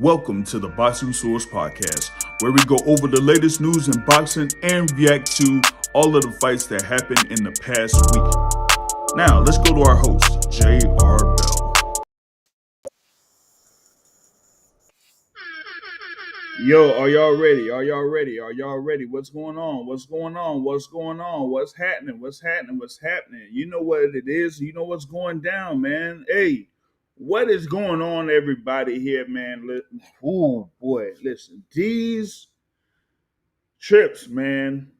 Welcome to the Boxing Source Podcast, where we go over the latest news in boxing and react to all of the fights that happened in the past week. Now, let's go to our host, J.R. Bell. Yo, are y'all ready? Are y'all ready? Are y'all ready? What's going on? What's going on? What's going on? What's happening? What's happening? What's happening? You know what it is. You know what's going down, man. Hey, what is going on, everybody here, man? Oh, boy. Listen, these trips, man,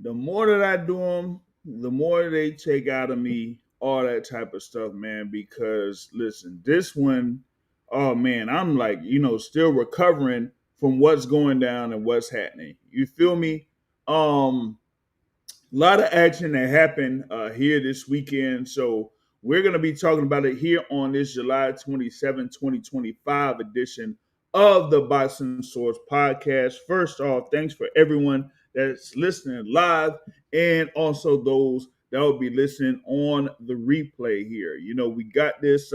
the more that I do them, the more they take out of me, all that type of stuff, man. Because listen, this one, oh man, I'm like, still recovering from what's going down and what's happening. You feel me? A lot of action that happened here this weekend. So we're going to be talking about it here on this July 27, 2025 edition of the Boxing Source Podcast. First off, thanks for everyone that's listening live and also those that will be listening on the replay here. We got this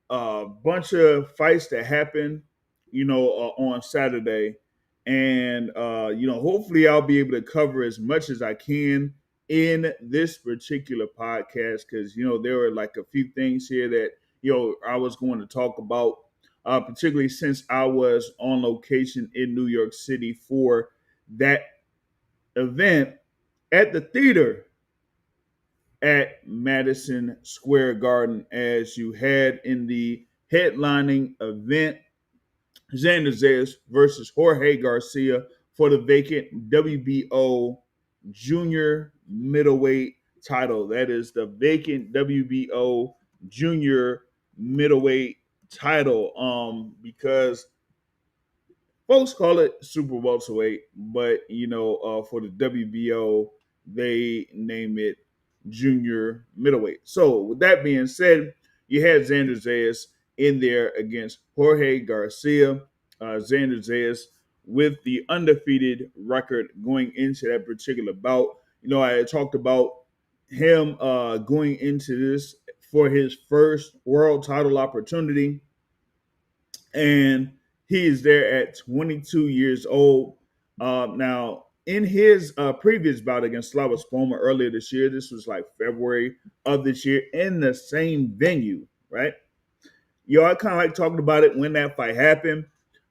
bunch of fights that happened, on Saturday. And, hopefully I'll be able to cover as much as I can in this particular podcast because, there were like a few things here that, I was going to talk about, particularly since I was on location in New York City for that event at the theater at Madison Square Garden, as you had in the headlining event Xander Zayas versus Jorge Garcia for the vacant WBO junior middleweight title. That is the vacant WBO junior middleweight title. Because folks call it super welterweight, but for the WBO they name it junior middleweight. So with that being said, you had Xander Zayas in there against Jorge Garcia. Xander Zayas with the undefeated record going into that particular bout. I had talked about him going into this for his first world title opportunity, and he is there at 22 years old. Now, in his previous bout against Slava Spoma earlier this year, this was like February of this year, in the same venue, right? I kind of like talking about it when that fight happened.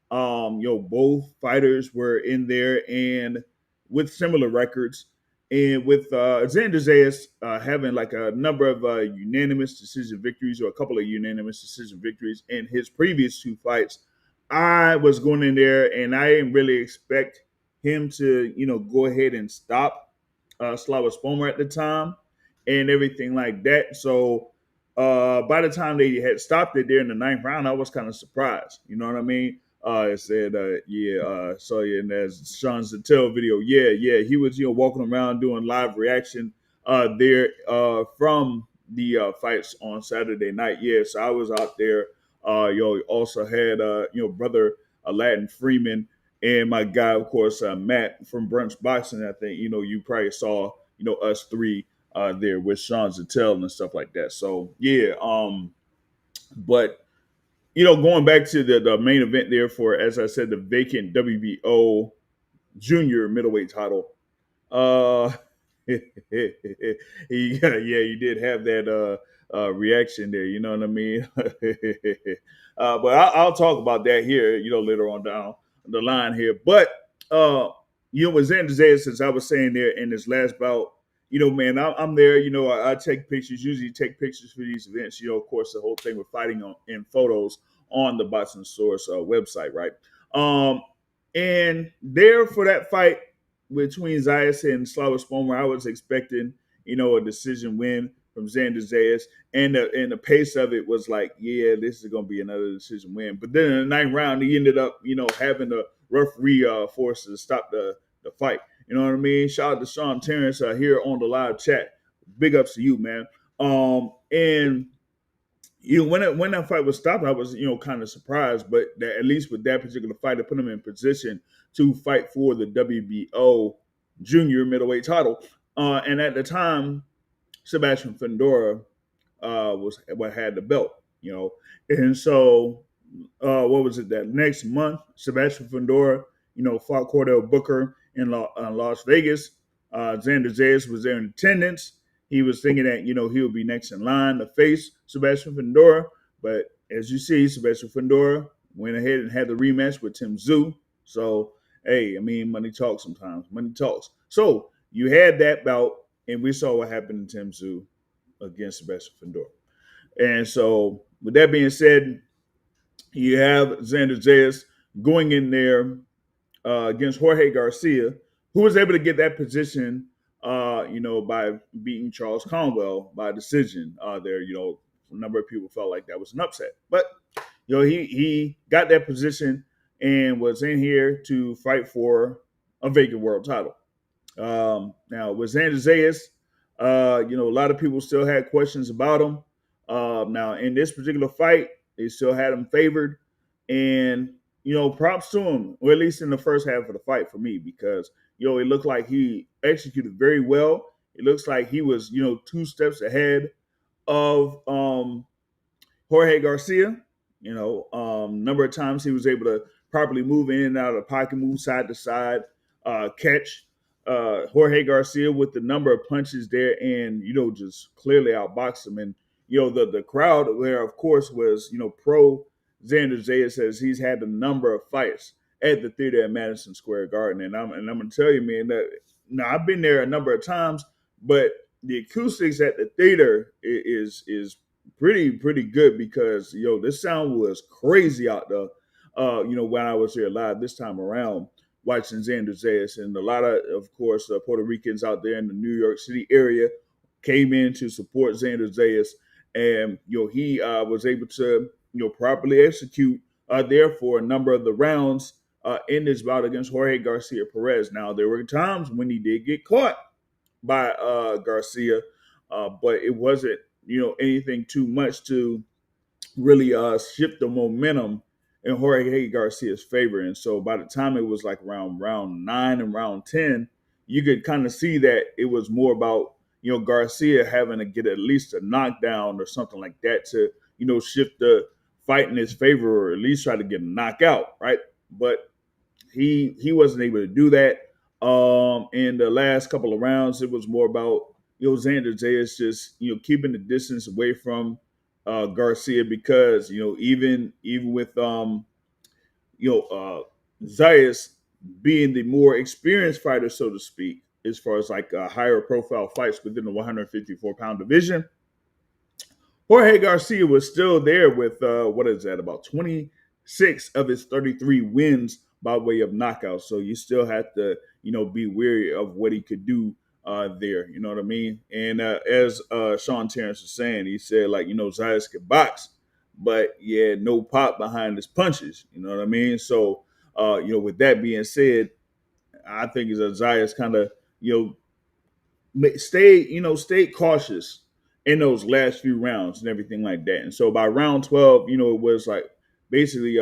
Both fighters were in there and with similar records. And with Xander Zayas having like a number of unanimous decision victories, or a couple of unanimous decision victories in his previous two fights, I was going in there and I didn't really expect him to, go ahead and stop Slava Spoma at the time and everything like that. So by the time they had stopped it there in the ninth round, I was kind of surprised. You know what I mean? It said, so yeah, and there's Sean Zattel video. Yeah, he was, walking around doing live reaction there from the fights on Saturday night. Yeah, so I was out there. Also had, brother Aladdin Freeman and my guy, of course, Matt from Brunch Boxing. I think, you probably saw, us three there with Sean Zattel and stuff like that. So, yeah, but going back to the main event there for, as I said, the vacant WBO junior middleweight title. Yeah, you did have that reaction there. You know what I mean? But I'll talk about that here, later on down the line here. But with Xander Zayas, as I was saying there in this last bout, man, I'm there. I take pictures. Usually take pictures for these events. Of course, the whole thing with fighting in photos on the Boxing Source website, right? And there for that fight between Zayas and Slava Spoma, I was expecting, a decision win from Xander Zayas, and the pace of it was like, yeah, this is going to be another decision win. But then in the ninth round, he ended up, having the referee forced to stop the fight. You know what I mean? Shout out to Sean Terrence here on the live chat. Big ups to you, man. And when that fight was stopped, I was kind of surprised, but that, at least with that particular fight, it put him in position to fight for the WBO junior middleweight title. And at the time, Sebastian Fundora was what had the belt, and so what was it, that next month, Sebastian Fundora, fought Cordell Booker in Las Vegas. Xander Zayas was there in attendance. He was thinking that, he would be next in line to face Sebastian Fundora. But as you see, Sebastian Fundora went ahead and had the rematch with Tim Tszyu. So, hey, I mean, money talks sometimes. Money talks. So you had that bout, and we saw what happened to Tim Tszyu against Sebastian Fundora. And so, with that being said, you have Xander Zayas going in there against Jorge Garcia, who was able to get that position, by beating Charles Conwell by decision. There, a number of people felt like that was an upset, but he got that position and was in here to fight for a vacant world title. Now with Xander Zayas, a lot of people still had questions about him. Now in this particular fight, they still had him favored, and props to him, or at least in the first half of the fight for me, because it looked like he executed very well. It looks like he was two steps ahead of Jorge Garcia. Number of times he was able to properly move in and out of the pocket, move side to side, catch Jorge Garcia with the number of punches there, and just clearly outbox him. And the crowd there, of course, was pro Xander Zayas, as he's had a number of fights at the theater at Madison Square Garden. And I'm gonna tell you, man, that now I've been there a number of times, but the acoustics at the theater is pretty good, because this sound was crazy out there. When I was here live this time around watching Xander Zayas, and a lot of course, Puerto Ricans out there in the New York City area came in to support Xander Zayas, and he was able to properly execute there for a number of the rounds in this bout against Jorge Garcia Perez. Now there were times when he did get caught by Garcia, but it wasn't anything too much to really shift the momentum in Jorge Garcia's favor. And so by the time it was like round 9 and round 10, you could kind of see that it was more about Garcia having to get at least a knockdown or something like that to shift the fight in his favor, or at least try to get a knockout, right? But he wasn't able to do that. In the last couple of rounds, it was more about Xander Zayas just keeping the distance away from Garcia, because even with Zayas being the more experienced fighter, so to speak, as far as like higher profile fights within the 154-pound division, Jorge Garcia was still there with what is that, about 26 of his 33 wins by way of knockouts. So you still have to be wary of what he could do there. You know what I mean? And as Sean Terrence was saying, he said, like, Zayas could box, but yeah, no pop behind his punches. You know what I mean? So with that being said, I think Zayas kind of stay cautious in those last few rounds and everything like that. And so by round 12, it was like basically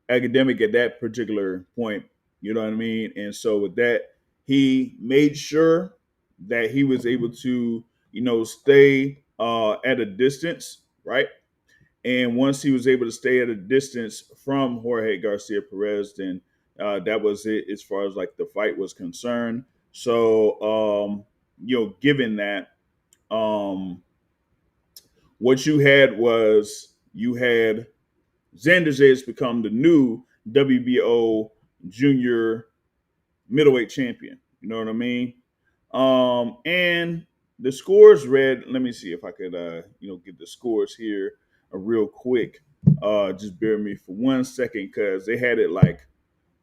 academic at that particular point. You know what I mean? And so with that, he made sure that he was able to, stay at a distance, right? And once he was able to stay at a distance from Jorge Garcia Perez, then that was it as far as like the fight was concerned. So, given that, what you had Xander Zayas become the new WBO junior middleweight champion. You know what I mean? And the scores read, let me see if I could, get the scores here real quick. Just bear with me for 1 second, because they had it like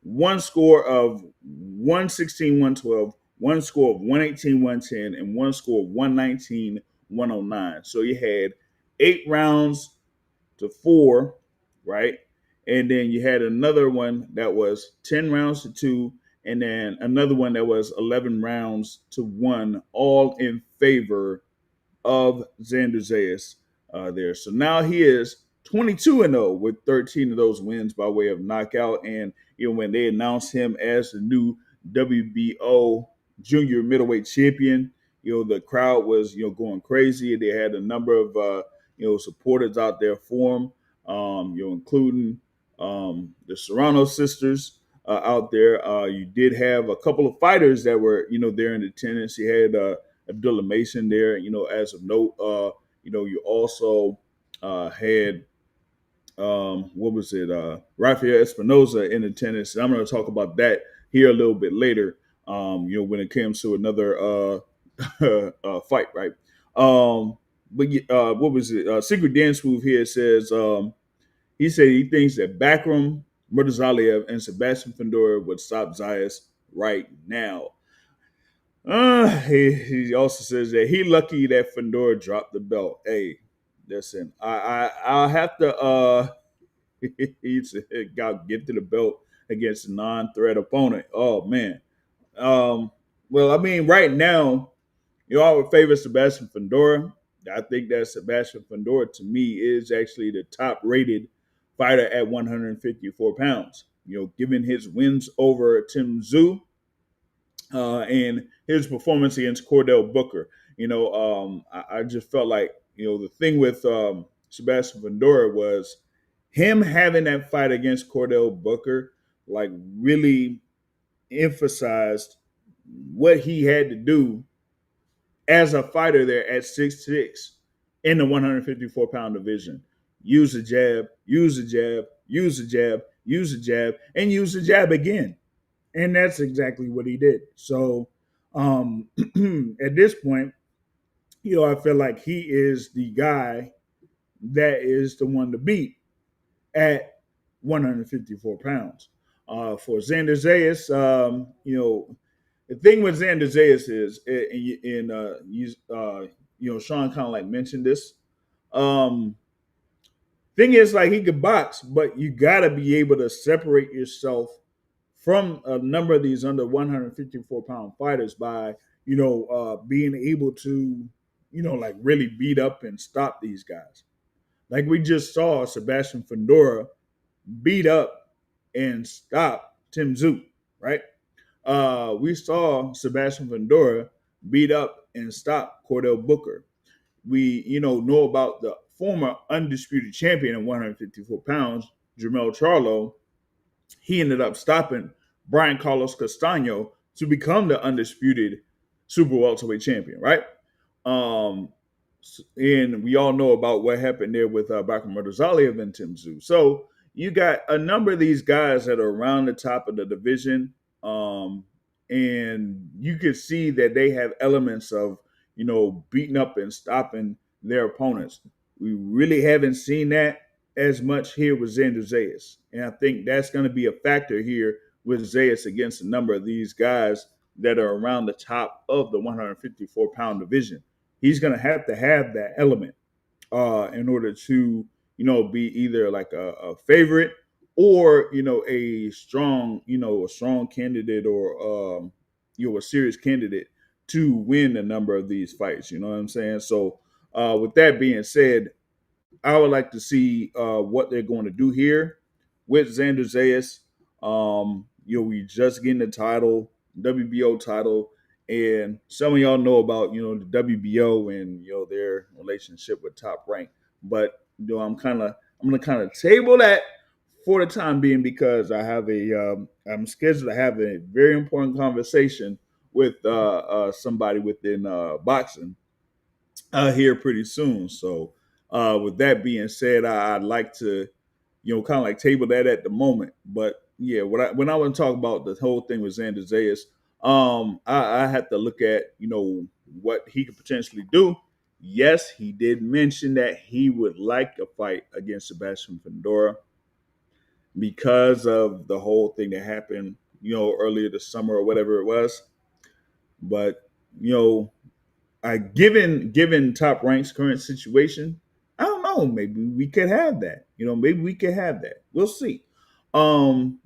one score of 116, 112, one score of 118, 110, and one score of 119, 109. So you had 8 rounds to 4, right? And then you had another one that was 10 rounds to 2, and then another one that was 11 rounds to 1, all in favor of Xander Zayas there. So now he is 22-0 with 13 of those wins by way of knockout. And when they announced him as the new WBO junior middleweight champion, the crowd was going crazy. They had a number of supporters out there for him. including the Serrano sisters out there. You did have a couple of fighters that were, there in attendance. You had Abdullah Mason there, as of note. You also had what was it? Rafael Espinoza in attendance. And I'm going to talk about that here a little bit later. When it comes to another fight, right? What was it? Secret Dance Move here says he said he thinks that Bakram Murtazaliev and Sebastian Fundora would stop Zayas right now. He also says that he lucky that Fundora dropped the belt. Hey, listen, I'll have to he's got get to the belt against a non-threat opponent. Oh man. Well, I mean, right now, all would favor Sebastian Fundora. I think that Sebastian Fundora to me is actually the top rated fighter at 154 pounds. Given his wins over Tim Tszyu and his performance against Cordell Booker. I just felt like, the thing with Sebastian Fundora was him having that fight against Cordell Booker, like really emphasized what he had to do as a fighter there at 6'6" in the 154-pound division. Use the jab, use the jab, use the jab, use the jab, and use the jab again. And that's exactly what he did. So at this point, I feel like he is the guy that is the one to beat at 154 pounds. For Xander Zayas, the thing with Xander Zayas is, Sean kind of like mentioned this. Thing is, like, he could box, but you got to be able to separate yourself from a number of these under 154-pound fighters by, being able to, like really beat up and stop these guys. Like we just saw Sebastian Fundora beat up and stop Tim Tszyu, right? We saw Sebastian Fundora beat up and stop Cordell Booker. We, know about the former undisputed champion at 154 pounds, Jermell Charlo. He ended up stopping Brian Carlos Castano to become the undisputed super welterweight champion, right? And we all know about what happened there with Bakram Murtazaliev and Tim Tszyu. So you got a number of these guys that are around the top of the division, and you can see that they have elements of, beating up and stopping their opponents. We really haven't seen that as much here with Xander Zayas. And I think that's going to be a factor here with Zayas against a number of these guys that are around the top of the 154-pound division. He's going to have that element in order to, be either like a favorite or, a strong candidate or, a serious candidate to win a number of these fights. You know what I'm saying? So with that being said, I would like to see what they're going to do here with Xander Zayas. We just getting the title, WBO title, and some of y'all know about the WBO and their relationship with Top Rank. But I'm gonna kind of table that for the time being because I have I'm scheduled to have a very important conversation with somebody within boxing here pretty soon. So with that being said, I'd like to, kind of like table that at the moment. But yeah, when I want to talk about the whole thing with Xander Zayas, I had to look at, what he could potentially do. Yes, he did mention that he would like a fight against Sebastian Fundora because of the whole thing that happened, earlier this summer or whatever it was. But, given Top Rank's current situation, I don't know. Maybe we could have that. Maybe we could have that. We'll see. Um,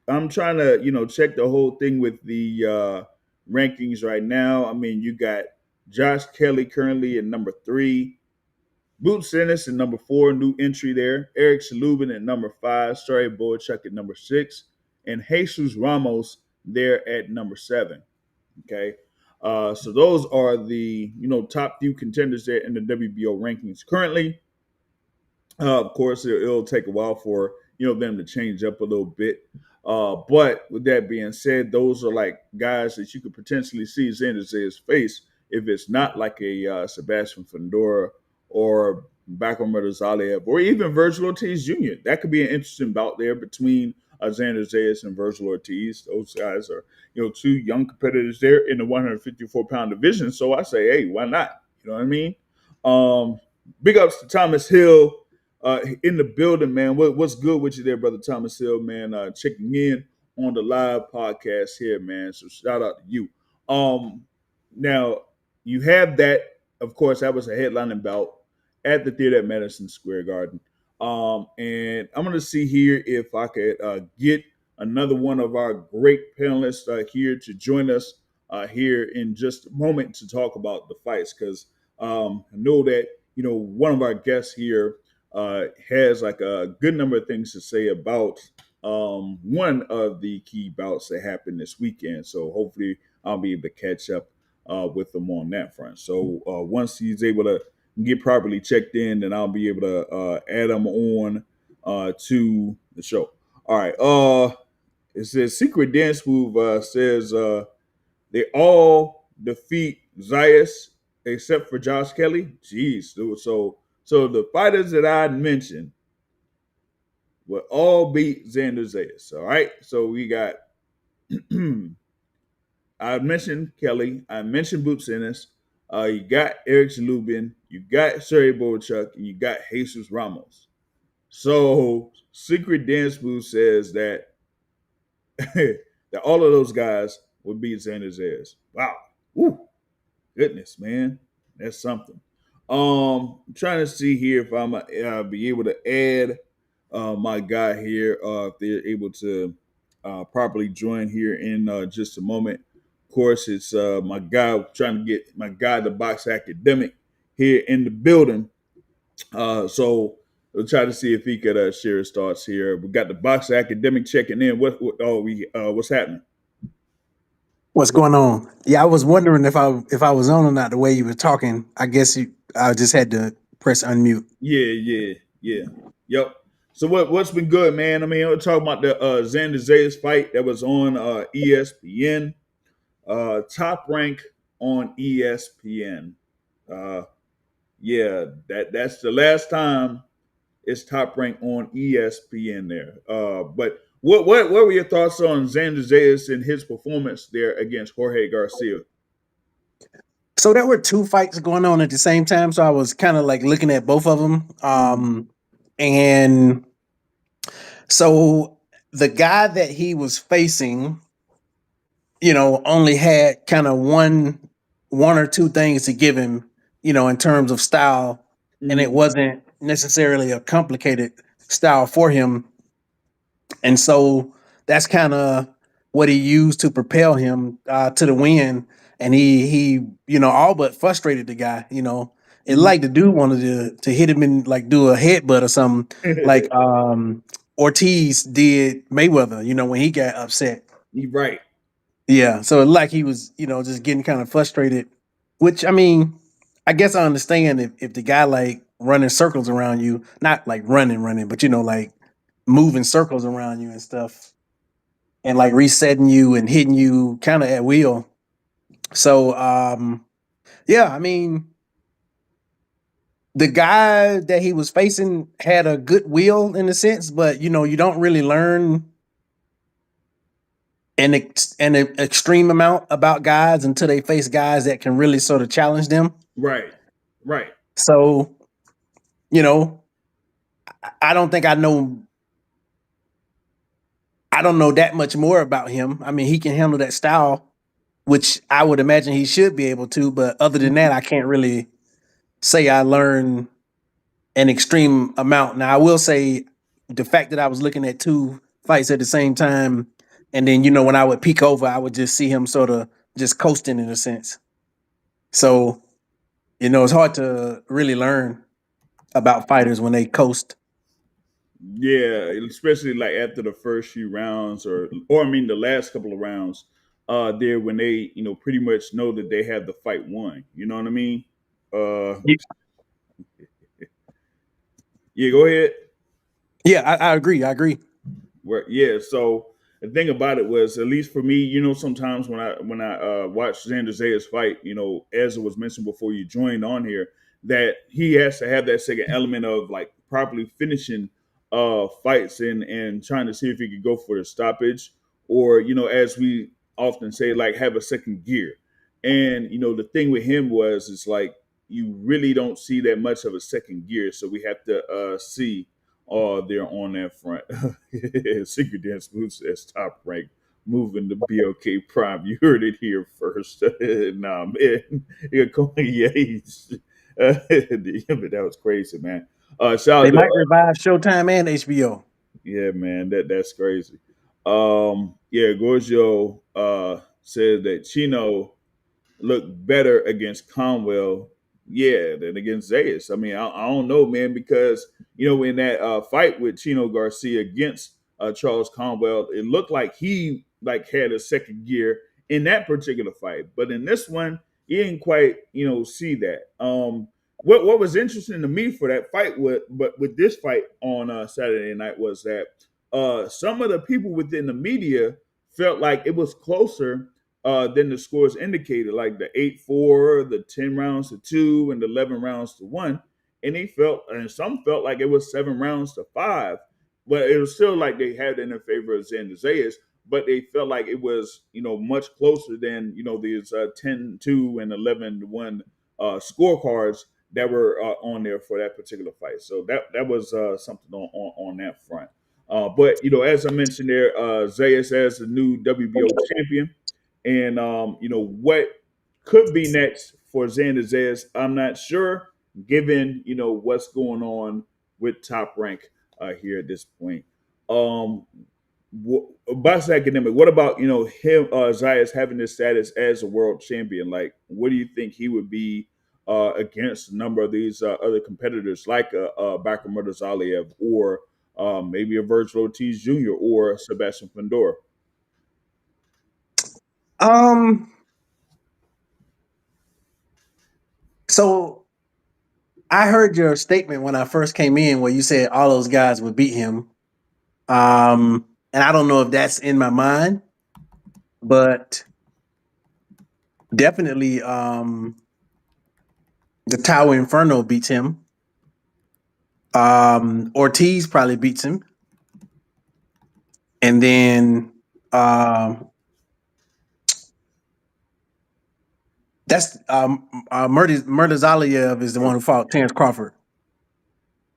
I'm trying to, check the whole thing with the rankings right now. I mean, you got Josh Kelly currently at number 3, Boots Ennis at number 4, new entry there. Eric Shalubin at number 5, Stray Boychuk at number 6, and Jesus Ramos there at number 7. Okay. So those are the top few contenders there in the WBO rankings currently. Of course, it'll take a while for them to change up a little bit. But with that being said, those are like guys that you could potentially see Xander Zayas face if it's not like a Sebastian Fedora or Bakram Murtazaliev or even Virgil Ortiz Jr. That could be an interesting bout there between Xander Zayas and Virgil Ortiz. Those guys are two young competitors there in the 154-pound division. So I say, hey, why not? You know what I mean? Big ups to Thomas Hill in the building, man. What's good with you there, brother Thomas Hill, man? Checking in on the live podcast here, man. So shout out to you. Now you have that. Of course, that was a headlining bout at the theater at Madison Square Garden. And I'm gonna see here if I could get another one of our great panelists here to join us here in just a moment to talk about the fights, because I know that one of our guests here has like a good number of things to say about one of the key bouts that happened this weekend. So hopefully I'll be able to catch up with them on that front. So once he's able to get properly checked in, then I'll be able to add him on to the show. All right. It says Secret Dance Move says they all defeat Zayas except for Josh Kelly. Jeez, dude. So the fighters that I mentioned will all beat Xander Zayas. All right. So we got I mentioned Kelly. I mentioned Boots Ennis. You got Eric Lubin. You got Sergey Bochuk, and you got Jesus Ramos. So Secret Dance Move says that that all of those guys would beat Xander Zayas. Wow. Woo. Goodness, man. That's something. I'm trying to see here if I'm be able to add my guy here if they're able to properly join here in just a moment. Of course, it's my guy trying to get my guy, the box academic, here in the building. So we'll try to see if he could share his thoughts here. We got the box academic checking in. What's happening? What's going on? Yeah, I was wondering if I was on or not. The way you were talking, I just had to press unmute. Yeah. Yep. So what's been good, man? I mean, we're talking about the Xander Zayas fight that was on ESPN, top rank on ESPN. Uh, yeah, that's the last time it's top rank on ESPN there. But what were your thoughts on Xander Zayas and his performance there against Jorge Garcia? So there were two fights going on at the same time. So I was kind of like looking at both of them. Mm-hmm. And so the guy that he was facing, only had kind of one or two things to give him, in terms of style, and it Mm-hmm. wasn't necessarily a complicated style for him. And so that's kind of what he used to propel him to the win. And he all but frustrated the guy. It Mm-hmm. like the dude wanted to hit him and like do a headbutt or something, like Ortiz did Mayweather. When he got upset. You're right. Yeah, so like he was, just getting kind of frustrated. Which I mean, I guess I understand if the guy like running circles around you, not like running, but like moving circles around you and stuff, and like resetting you and hitting you kind of at will. So yeah, I mean, the guy that he was facing had a good will in a sense, but you don't really learn an extreme amount about guys until they face guys that can really sort of challenge them. Right. Right. So, you know, I don't think I don't know that much more about him. I mean, he can handle that style, which I would imagine he should be able to, but other than that, Mm-hmm. I can't really say I learned an extreme amount. Now, I will say the fact that I was looking at two fights at the same time, and then when I would peek over, I would just see him sort of just coasting in a sense. So, it's hard to really learn about fighters when they coast. Yeah, especially like after the first few rounds, or I mean the last couple of rounds, there when they pretty much know that they have the fight won. You know what I mean? Uh, Yeah, go ahead. Yeah, I agree. I agree. Yeah, so the thing about it was, at least for me, sometimes when I watch Xander Zayas fight, as it was mentioned before you joined on here, that he has to have that second element of like properly finishing fights and trying to see if he could go for the stoppage, or as we often say, like have a second gear. And the thing with him was, it's like you really don't see that much of a second gear, so we have to see they're on that front. Secret Dance moves as top rank, moving the BOK Prime. You heard it here first. Nah, man, you're calling Yates. But that was crazy, man. Shout They out to might revive Showtime and HBO. yeah, man, that's crazy. Yeah, Gorgio said that Chino look better against Conwell, yeah, than against Zayas. I mean, I don't know, man, because in that fight with Chino Garcia against Charles Conwell, it looked like he like had a second gear in that particular fight, but in this one, he didn't quite see that. What was interesting to me for that fight with this fight on Saturday night was that some of the people within the media felt like it was closer than the scores indicated, like the 8-4, the 10 rounds to 2, and the 11 rounds to 1. And some felt like it was 7 rounds to 5, but it was still like they had it in their favor of Xander Zayas, but they felt like it was, much closer than, these 10-2 and 11-1 scorecards that were on there for that particular fight. So that was something on that front. But as I mentioned there, Zayas as the new WBO champion, and what could be next for Xander Zayas, I'm not sure, given what's going on with Top Rank here at this point. Um, Box Academic, what about him, Zayas having this status as a world champion? Like, what do you think he would be against a number of these other competitors, like Bakar Murtazaliev, or maybe a Virgil Ortiz Jr. or Sebastian Fundora? Um, so I heard your statement when I first came in where you said all those guys would beat him. And I don't know if that's in my mind, but definitely the Tower Inferno beats him. Ortiz probably beats him. And then that's Murtazaliev is the one who fought Terrence Crawford.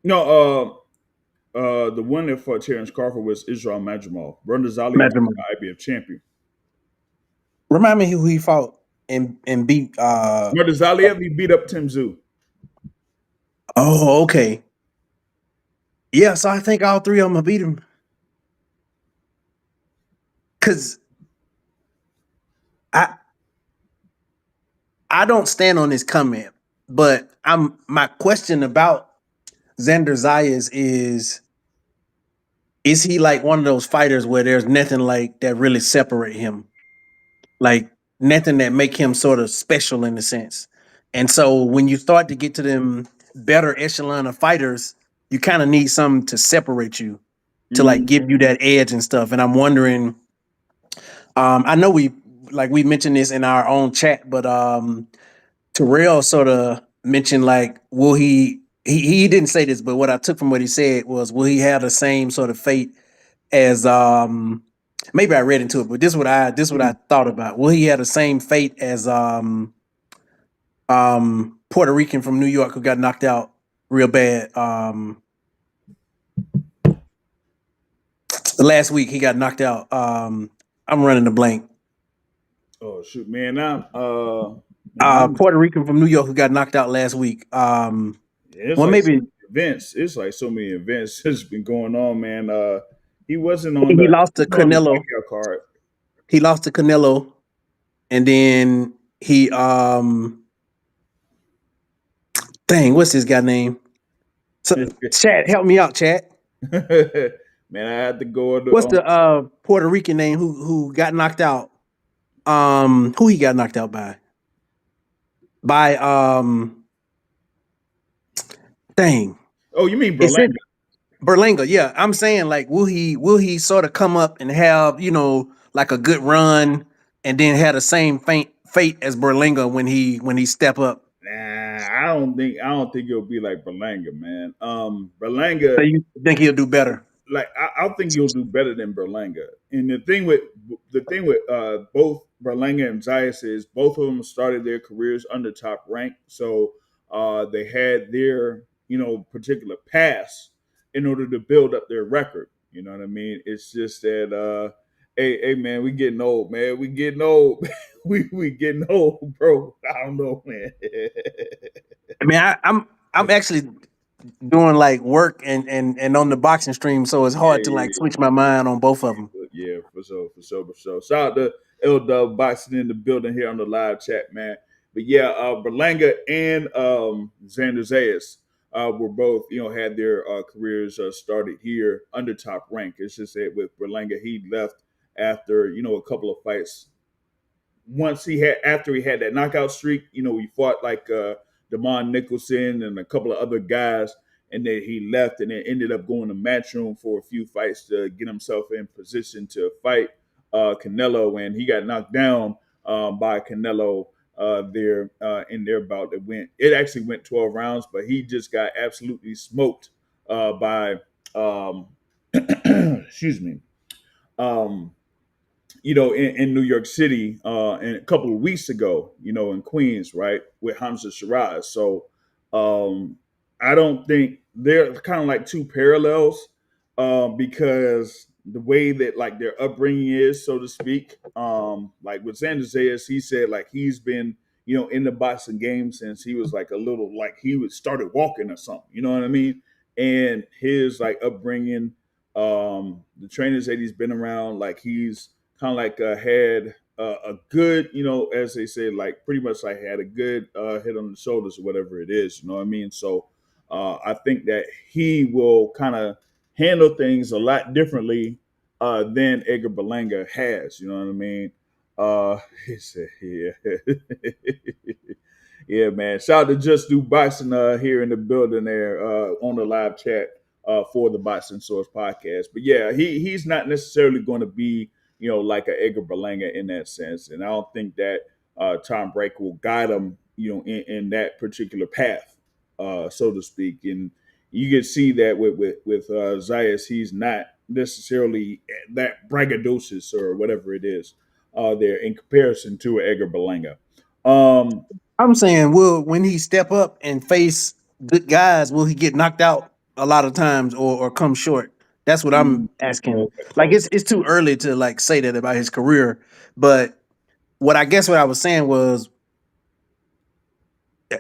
No, the one that fought Terrence Crawford was Israel Madrimov. Ronda Zaliev is Imagine. the IBF champion. Remind me who he fought and beat. Ronda Zaliev, he beat up Tim Zoo. Oh, okay. Yeah, so I think all three of them will beat him. Cause I I don't stand on his comment, but my question about Xander Zayas is he like one of those fighters where there's nothing like that really separate him? Like nothing that make him sort of special in a sense. And so when you start to get to them better echelon of fighters, you kind of need something to separate you to like Mm-hmm. give you that edge and stuff. And I'm wondering, I know we mentioned this in our own chat, but Terrell sort of mentioned like, will he didn't say this, but what I took from what he said was, will he have the same sort of fate as maybe I read into it, but this is what I thought about. Will he have the same fate as Puerto Rican from New York who got knocked out real bad last week? He got knocked out. I'm running the blank. Oh shoot, man! Man, Puerto Rican from New York who got knocked out last week. it's Well, like so maybe many events. It's like so many events that's been going on, man. He wasn't on he lost to the Canelo. knockout card. He lost to Canelo, and then he dang, what's this guy name? So, Chad, help me out, Chad. Man, I had to go on What's the Puerto Rican name who got knocked out? Who he got knocked out by? By dang. Oh, you mean It's Berlanga? Berlinga, yeah. I'm saying like will he sort of come up and have, like a good run and then have the same fate as Berlinga when he step up? Nah, I don't think it'll be like Berlanga, man. So Berlanga, you think he'll do better? like I think you'll do better than Berlanga. And the thing with both Berlanga and Zayas is both of them started their careers under top rank, so they had their particular pass in order to build up their record. You know what I mean? It's just that hey man, we getting old, man. We getting old. we getting old, bro. I don't know, man. I mean, I'm actually doing like work and on the boxing stream, so it's Yeah, hard to yeah, like switch my mind on both of them. yeah, for sure, for sure, for sure. Shout out to L Dub Boxing in the building here on the live chat, man. But yeah, Berlanga and Xander Zayas were both, had their careers started here under top rank. It's just that with Berlanga, he left after, a couple of fights once he had after he had that knockout streak, he fought like Damon Nicholson and a couple of other guys, and then he left and then ended up going to Matchroom for a few fights to get himself in position to fight Canelo, and he got knocked down by Canelo there in their bout. It actually went 12 rounds, but he just got absolutely smoked by excuse me. Um, in New York City, and a couple of weeks ago, in Queens, right, with Hamza Shiraz. So I don't think they're kind of like two parallels, because the way that like their upbringing is, so to speak. Like with Xander Zayas, he said like he's been, in the boxing game since he was like a little, like he was started walking or something. You know what I mean? And his like upbringing, the trainers that he's been around, like he's kind of like had a good, as they say, like pretty much like had a good hit on the shoulders or whatever it is. You know what I mean? So I think that he will kind of handle things a lot differently than Edgar Berlanga has. You know what I mean? He said, yeah. Yeah, man. Shout out to Just Do Boxing here in the building there on the live chat for the Boxing Source podcast. But yeah, he's not necessarily going to be, like a Edgar Berlanga in that sense. And I don't think that Tom Brake will guide him, in that particular path, so to speak. And you can see that with Zayas, he's not necessarily that braggadocious or whatever it is there in comparison to Edgar Berlanga. Um, I'm saying, will when he step up and face good guys, will he get knocked out a lot of times or come short? That's what I'm asking. okay, Like okay. it's too early to like say that about his career, but what I was saying was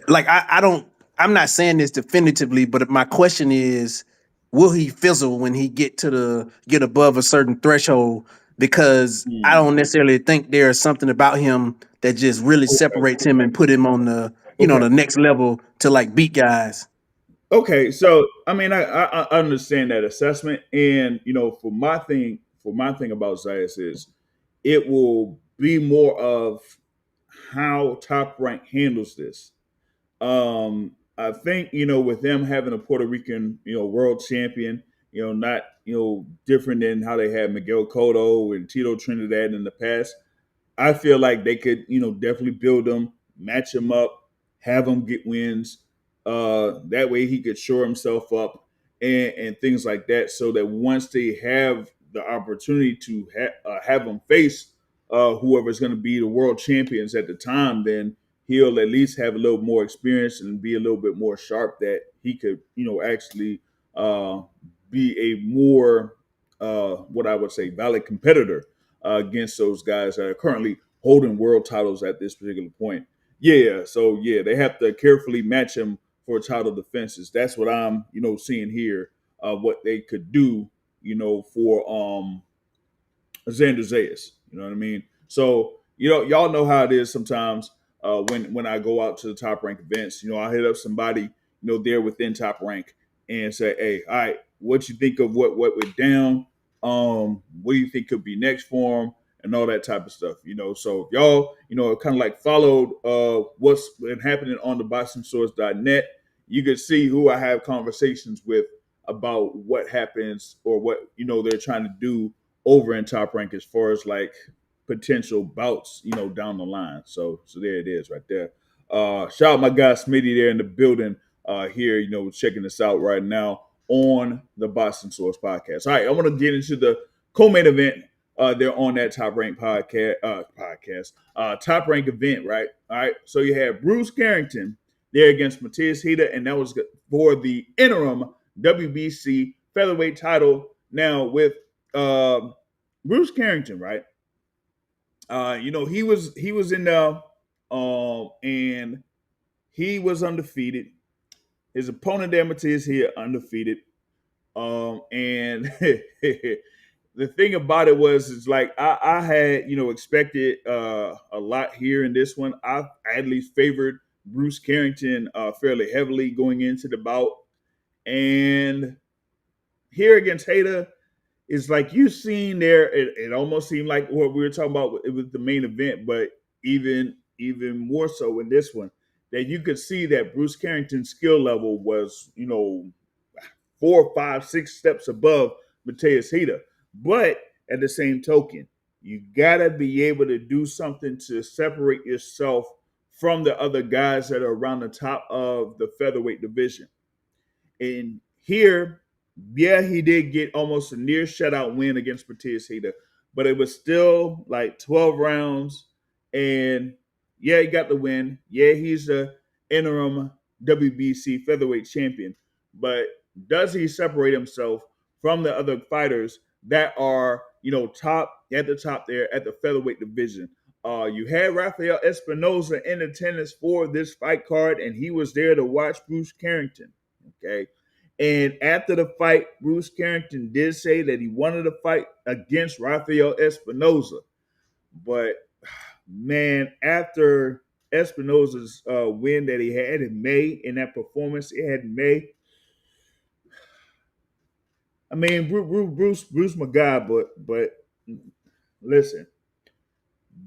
like I don't I'm not saying this definitively, but my question is, will he fizzle when he get above a certain threshold? Because I Hmm. don't necessarily think there's something about him that just really Okay, separates him and put him on the okay. the next level to like beat guys. Okay, so I mean, I understand that assessment, and for my thing about Zayas is it will be more of how Top Rank handles this. I think with them having a Puerto Rican world champion, not different than how they had Miguel Cotto and Tito Trinidad in the past. I feel like they could, definitely build him, match him up, have him get wins. That way he could shore himself up and things like that, so that once they have the opportunity to have him face whoever's going to be the world champions at the time, then he'll at least have a little more experience and be a little bit more sharp that he could, actually uh, be a more, what I would say, valid competitor against those guys that are currently holding world titles at this particular point. Yeah, so yeah, they have to carefully match him for title defenses. That's what I'm, seeing here. What they could do, for Xander Zayas. You know what I mean? So y'all know how it is sometimes. When I go out to the Top Rank events, I hit up somebody, there within Top Rank and say, hey, all right, what you think of what went down? What do you think could be next for him? And all that type of stuff. So if y'all, kind of like followed what's been happening on the boxingsource.net, you could see who I have conversations with about what happens or what they're trying to do over in Top Rank as far as like potential bouts, down the line. So there it is right there. Shout out my guy Smitty there in the building here, checking this out right now on the Boston Source podcast. All right, I want to get into the co-main event. They're on that Top Rank Top Rank event, right? All right. So you have Bruce Carrington there against Matias Hida, and that was for the interim WBC featherweight title. Now with Bruce Carrington, right? He was in there, and he was undefeated. His opponent there, Matias Hida, undefeated. And the thing about it was, it's like I had expected a lot here in this one. I at least favored Bruce Carrington fairly heavily going into the bout, and here against Hayter, it's like you seen there. It almost seemed like what we were talking about with the main event, but even more so in this one, that you could see that Bruce Carrington's skill level was 4, 5, 6 steps above Mateus Hida. But at the same token, you gotta be able to do something to separate yourself from the other guys that are around the top of the featherweight division. And here, yeah, he did get almost a near shutout win against Matias Hida, but it was still like 12 rounds. And yeah, he got the win. Yeah, he's the interim WBC featherweight champion. But does he separate himself from the other fighters that are, top at the top there at the featherweight division? You had Rafael Espinoza in attendance for this fight card, and he was there to watch Bruce Carrington. Okay. And after the fight, Bruce Carrington did say that he wanted to fight against Rafael Espinoza. But man, after Espinoza's win that he had in May, in that performance he had in May, I mean, Bruce my guy, but listen,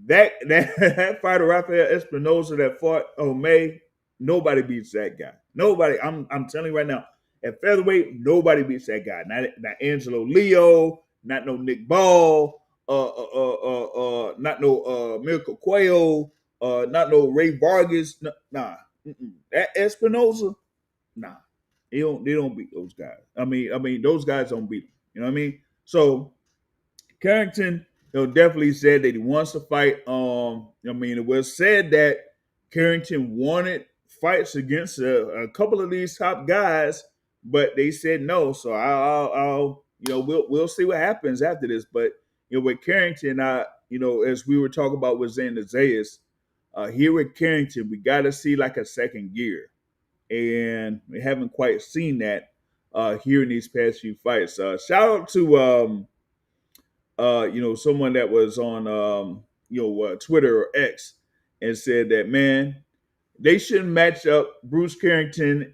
that fighter Rafael Espinoza that fought May, nobody beats that guy. Nobody. I'm telling you right now, at featherweight, nobody beats that guy. Not Angelo Leo, not no Nick Ball, not no Miracle Quayo, not no Ray Vargas. Nah, that Espinoza, nah. They don't beat those guys. I mean, those guys don't beat them. You know what I mean? So Carrington, definitely said that he wants to fight. It was said that Carrington wanted fights against a couple of these top guys, but they said no. So I'll we'll see what happens after this. But with Carrington, as we were talking about with Xander Zayas, here with Carrington, we got to see like a second gear, and we haven't quite seen that here in these past few fights. Shout out to someone that was on Twitter or X and said that, man, they shouldn't match up Bruce Carrington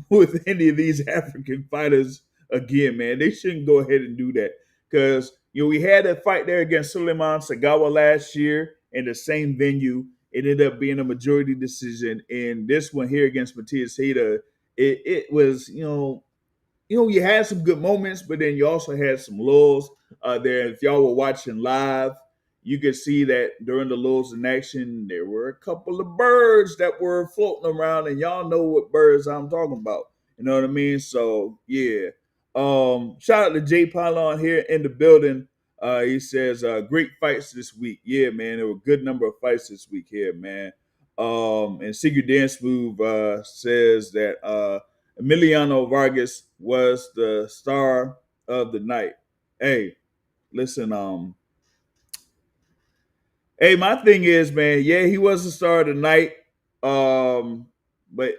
with any of these African fighters again, man. They shouldn't go ahead and do that because we had a fight there against Suleiman Sagawa last year in the same venue. It ended up being a majority decision, and this one here against Matias Hida, it was you had some good moments, but then you also had some lulls there. If y'all were watching live, you could see that during the lulls in action, there were a couple of birds that were floating around, and y'all know what birds I'm talking about. You know what I mean? So yeah. Shout out to Jay Pylon here in the building. He says, great fights this week. Yeah, man. There were a good number of fights this week here, man. And Secret Dance Move says that Emiliano Vargas was the star of the night. Hey, listen, hey, my thing is, man, yeah, he was the star of the night. But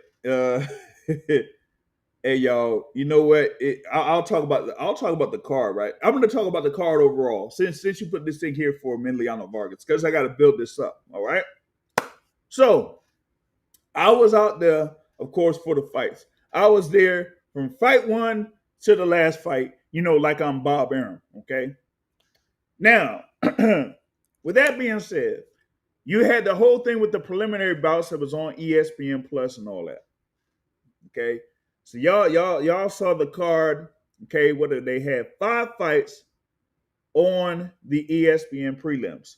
hey, y'all, you know what? I'll talk about the card, right? I'm going to talk about the card overall since you put this thing here for Emiliano Vargas because I got to build this up. All right. So I was out there, of course, for the fights. I was there from fight one to the last fight, like I'm Bob Arum, okay? Now, with that being said, you had the whole thing with the preliminary bouts that was on ESPN Plus and all that. Okay, so y'all saw the card. Okay, whether they had 5 fights on the ESPN prelims.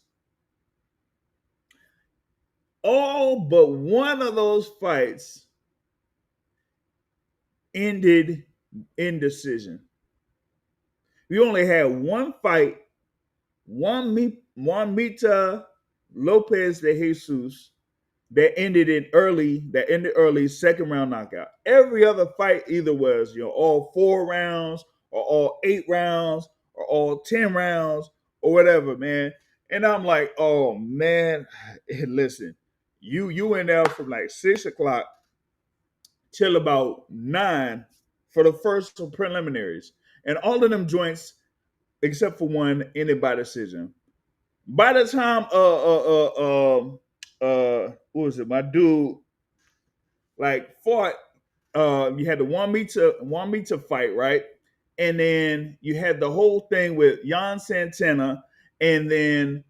All but one of those fights ended in decision. We only had one fight, Juan Mita Lopez de Jesus, that ended early, second round knockout. Every other fight either was, all 4 rounds or all 8 rounds or all 10 rounds or whatever, man. And I'm like, oh man, listen, you in there from like 6 o'clock till about 9 for the first preliminaries. And all of them joints, except for one, ended by decision. By the time what was it? My dude fought. You had the one meter fight, right? And then you had the whole thing with Jan Santana, and then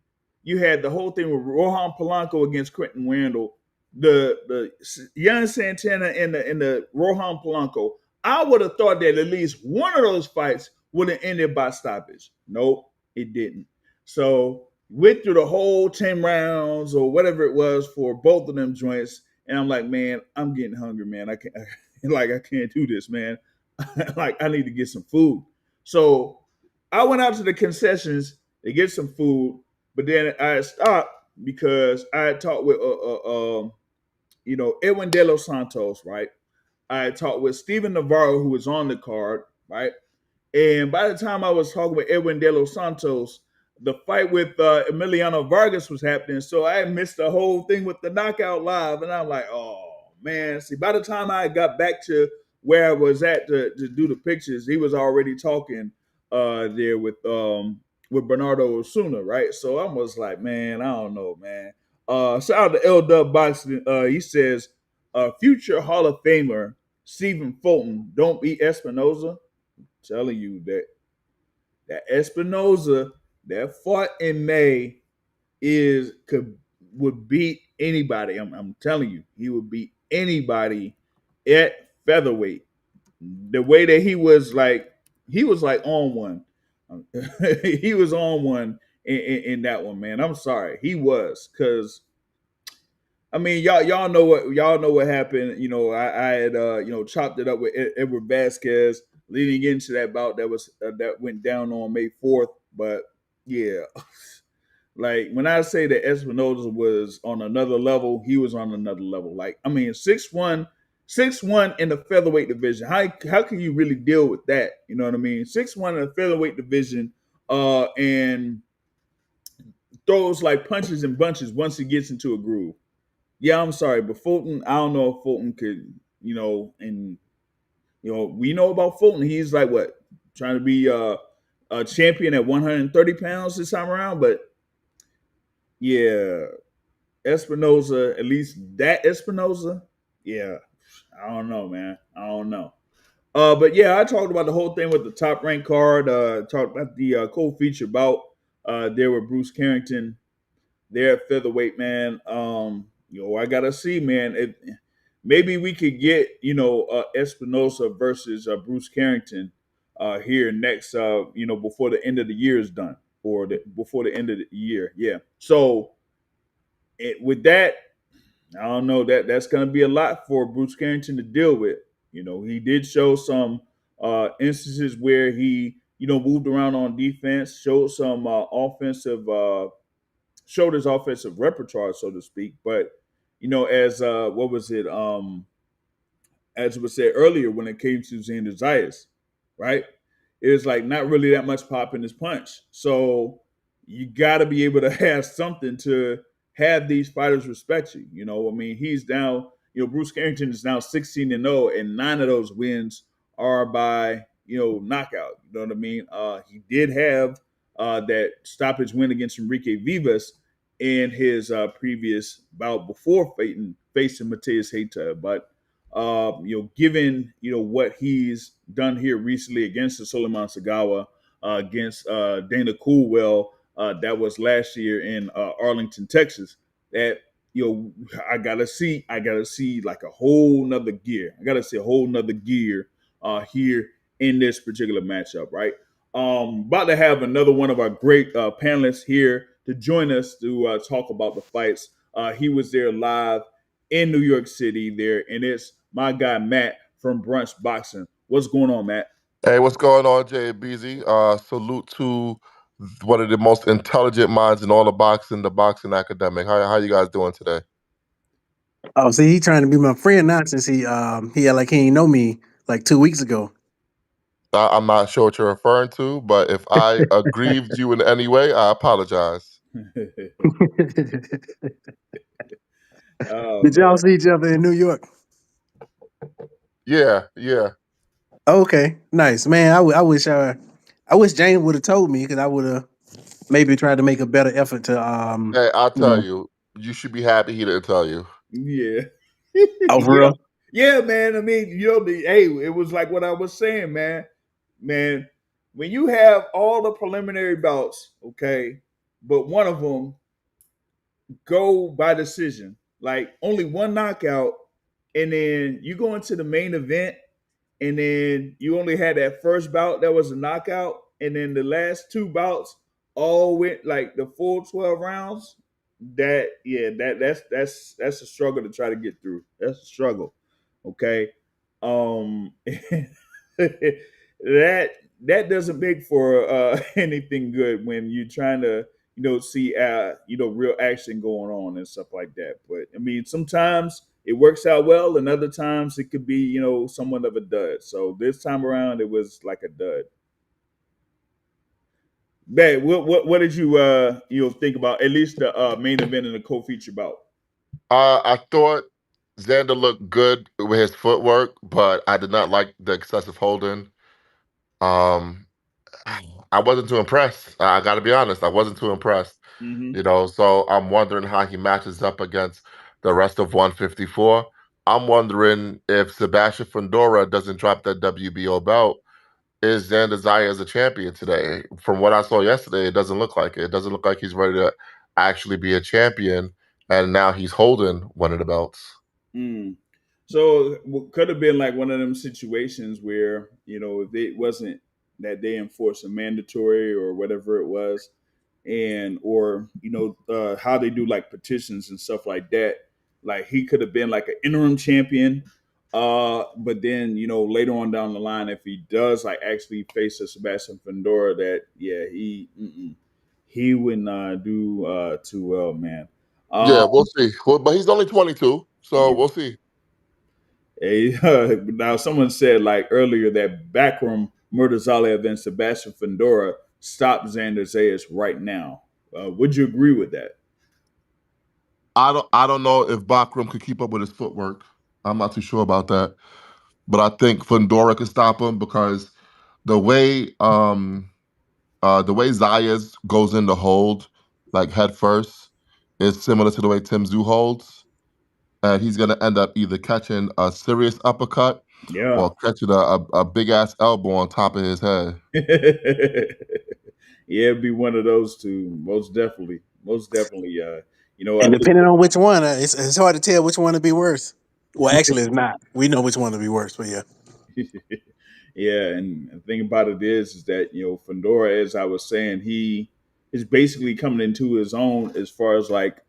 you had the whole thing with Rohan Polanco against Quentin Randall. The Jan Santana and the Rohan Polanco. I would have thought that at least one of those fights would have ended by stoppage. Nope, it didn't. So went through the whole 10 rounds or whatever it was for both of them joints. And I'm like, man, I'm getting hungry, man. I can't I can't do this, man. Like I need to get some food. So I went out to the concessions to get some food, but then I stopped because I had talked with Edwin De Los Santos, right? I had talked with Steven Navarro, who was on the card, right? And by the time I was talking with Edwin De Los Santos, the fight with Emiliano Vargas was happening. So I missed the whole thing with the knockout live. And I'm like, oh, man. See, by the time I got back to where I was at to do the pictures, he was already talking there with Bernardo Osuna, right? So I was like, man, I don't know, man. Shout out to L Dub Boxing. He says, future Hall of Famer Stephen Fulton don't beat Espinoza. Telling you that Espinoza that fought in May would beat anybody. I'm telling you, he would beat anybody at featherweight. The way that he was like on one. He was on one in that one, man. I'm sorry, he was because I mean, y'all know what happened. I had chopped it up with Edward Vasquez leading into that bout that went down on May 4th. But yeah, like when I say that Espinoza was on another level, he was on another level. Like I mean, 6'1", 6'1" in the featherweight division. How can you really deal with that? You know what I mean? 6'1" in the featherweight division, and throws like punches and bunches once he gets into a groove. Yeah, I'm sorry, but Fulton, I don't know if Fulton could, and we know about Fulton. He's like what, trying to be a champion at 130 pounds this time around. But yeah, Espinoza, at least that Espinoza, yeah, I don't know, man. I don't know. But yeah, I talked about the whole thing with the top ranked card. Talked about the co-feature bout there with Bruce Carrington there at featherweight, man. I gotta see, man. Maybe we could get Espinosa versus Bruce Carrington here next, before the end of the year is done, or before the end of the year. Yeah. So with that, I don't know that's gonna be a lot for Bruce Carrington to deal with. He did show some instances where he moved around on defense, showed some offensive. Showed his offensive repertoire, so to speak. But as what was it? As was said earlier, when it came to Xander Zayas, right? It was like not really that much pop in his punch. So you got to be able to have something to have these fighters respect you. I mean, he's now, Bruce Carrington is now 16-0, and 9 of those wins are by knockout. You know what I mean? He did have that stoppage win against Enrique Vivas in his previous bout before facing Mateus Hayta, but given what he's done here recently against the Suleiman Sagawa, against Dana Coolwell, that was last year in Arlington, Texas. That I gotta see like a whole nother gear. I gotta see a whole nother gear here in this particular matchup, right? About to have another one of our great panelists here to join us to talk about the fights. He was there live in New York City there, and it's my guy Matt from Brunch Boxing. What's going on, Matt? Hey, what's going on, Jay Beezy? Salute to one of the most intelligent minds in all of boxing, the boxing academic. How you guys doing today? Oh, see, he trying to be my friend now since he had like he ain't know me like 2 weeks ago. I'm not sure what you're referring to, but if I aggrieved you in any way, I apologize. Did Oh y'all man. see each other in New York? Yeah, yeah. Okay, nice, man. I wish James would have told me because I would have maybe tried to make a better effort to Hey, I'll you tell know. you, you should be happy he didn't tell you. Yeah. Oh, for Yeah. real? Yeah, man. I mean, hey, it was like what I was saying, man. Man, when you have all the preliminary bouts, okay, but one of them go by decision, like only one knockout, and then you go into the main event, and then you only had that first bout that was a knockout, and then the last two bouts all went like the full 12 rounds. That yeah, that's a struggle to try to get through. That's a struggle. Okay. Um that that doesn't make for anything good when you're trying to see real action going on and stuff like that. But I mean, sometimes it works out well, and other times it could be somewhat of a dud. So this time around, it was like a dud. Man, what did you think about at least the main event and the co-feature bout? I thought Xander looked good with his footwork, but I did not like the excessive holding. Um, I wasn't too impressed. I got to be honest, I wasn't too impressed. Mm-hmm. So I'm wondering how he matches up against the rest of 154. I'm wondering if Sebastian Fundora doesn't drop that WBO belt, is Xander Zayas a champion today? From what I saw yesterday, it doesn't look like it. It doesn't look like he's ready to actually be a champion, and now he's holding one of the belts. Mm. So could have been like one of them situations where if it wasn't that they enforced a mandatory or whatever it was, and or how they do like petitions and stuff like that. Like he could have been like an interim champion, but then later on down the line, if he does like actually face a Sebastian Fundora, that yeah he would not do too well, man. Yeah, Um, we'll see. Well, but he's only 22, so yeah. we'll see. Now, someone said like earlier that Backroom Murtazali against Sebastian Fundora stopped Xander Zayas right now. Would you agree with that? I don't know if Bakram could keep up with his footwork. I'm not too sure about that. But I think Fundora could stop him because the way the way Zayas goes in to hold like head first is similar to the way Tim Zoo holds. And he's gonna end up either catching a serious uppercut Yeah. or catching a big ass elbow on top of his head. Yeah, it'd be one of those two, most definitely. Most definitely. I And think depending on which one, it's hard to tell which one would be worse. Well, actually, it's not. We know which one would be worse, but yeah. yeah, and the thing about it is that Fundora, as I was saying, he is basically coming into his own as far as like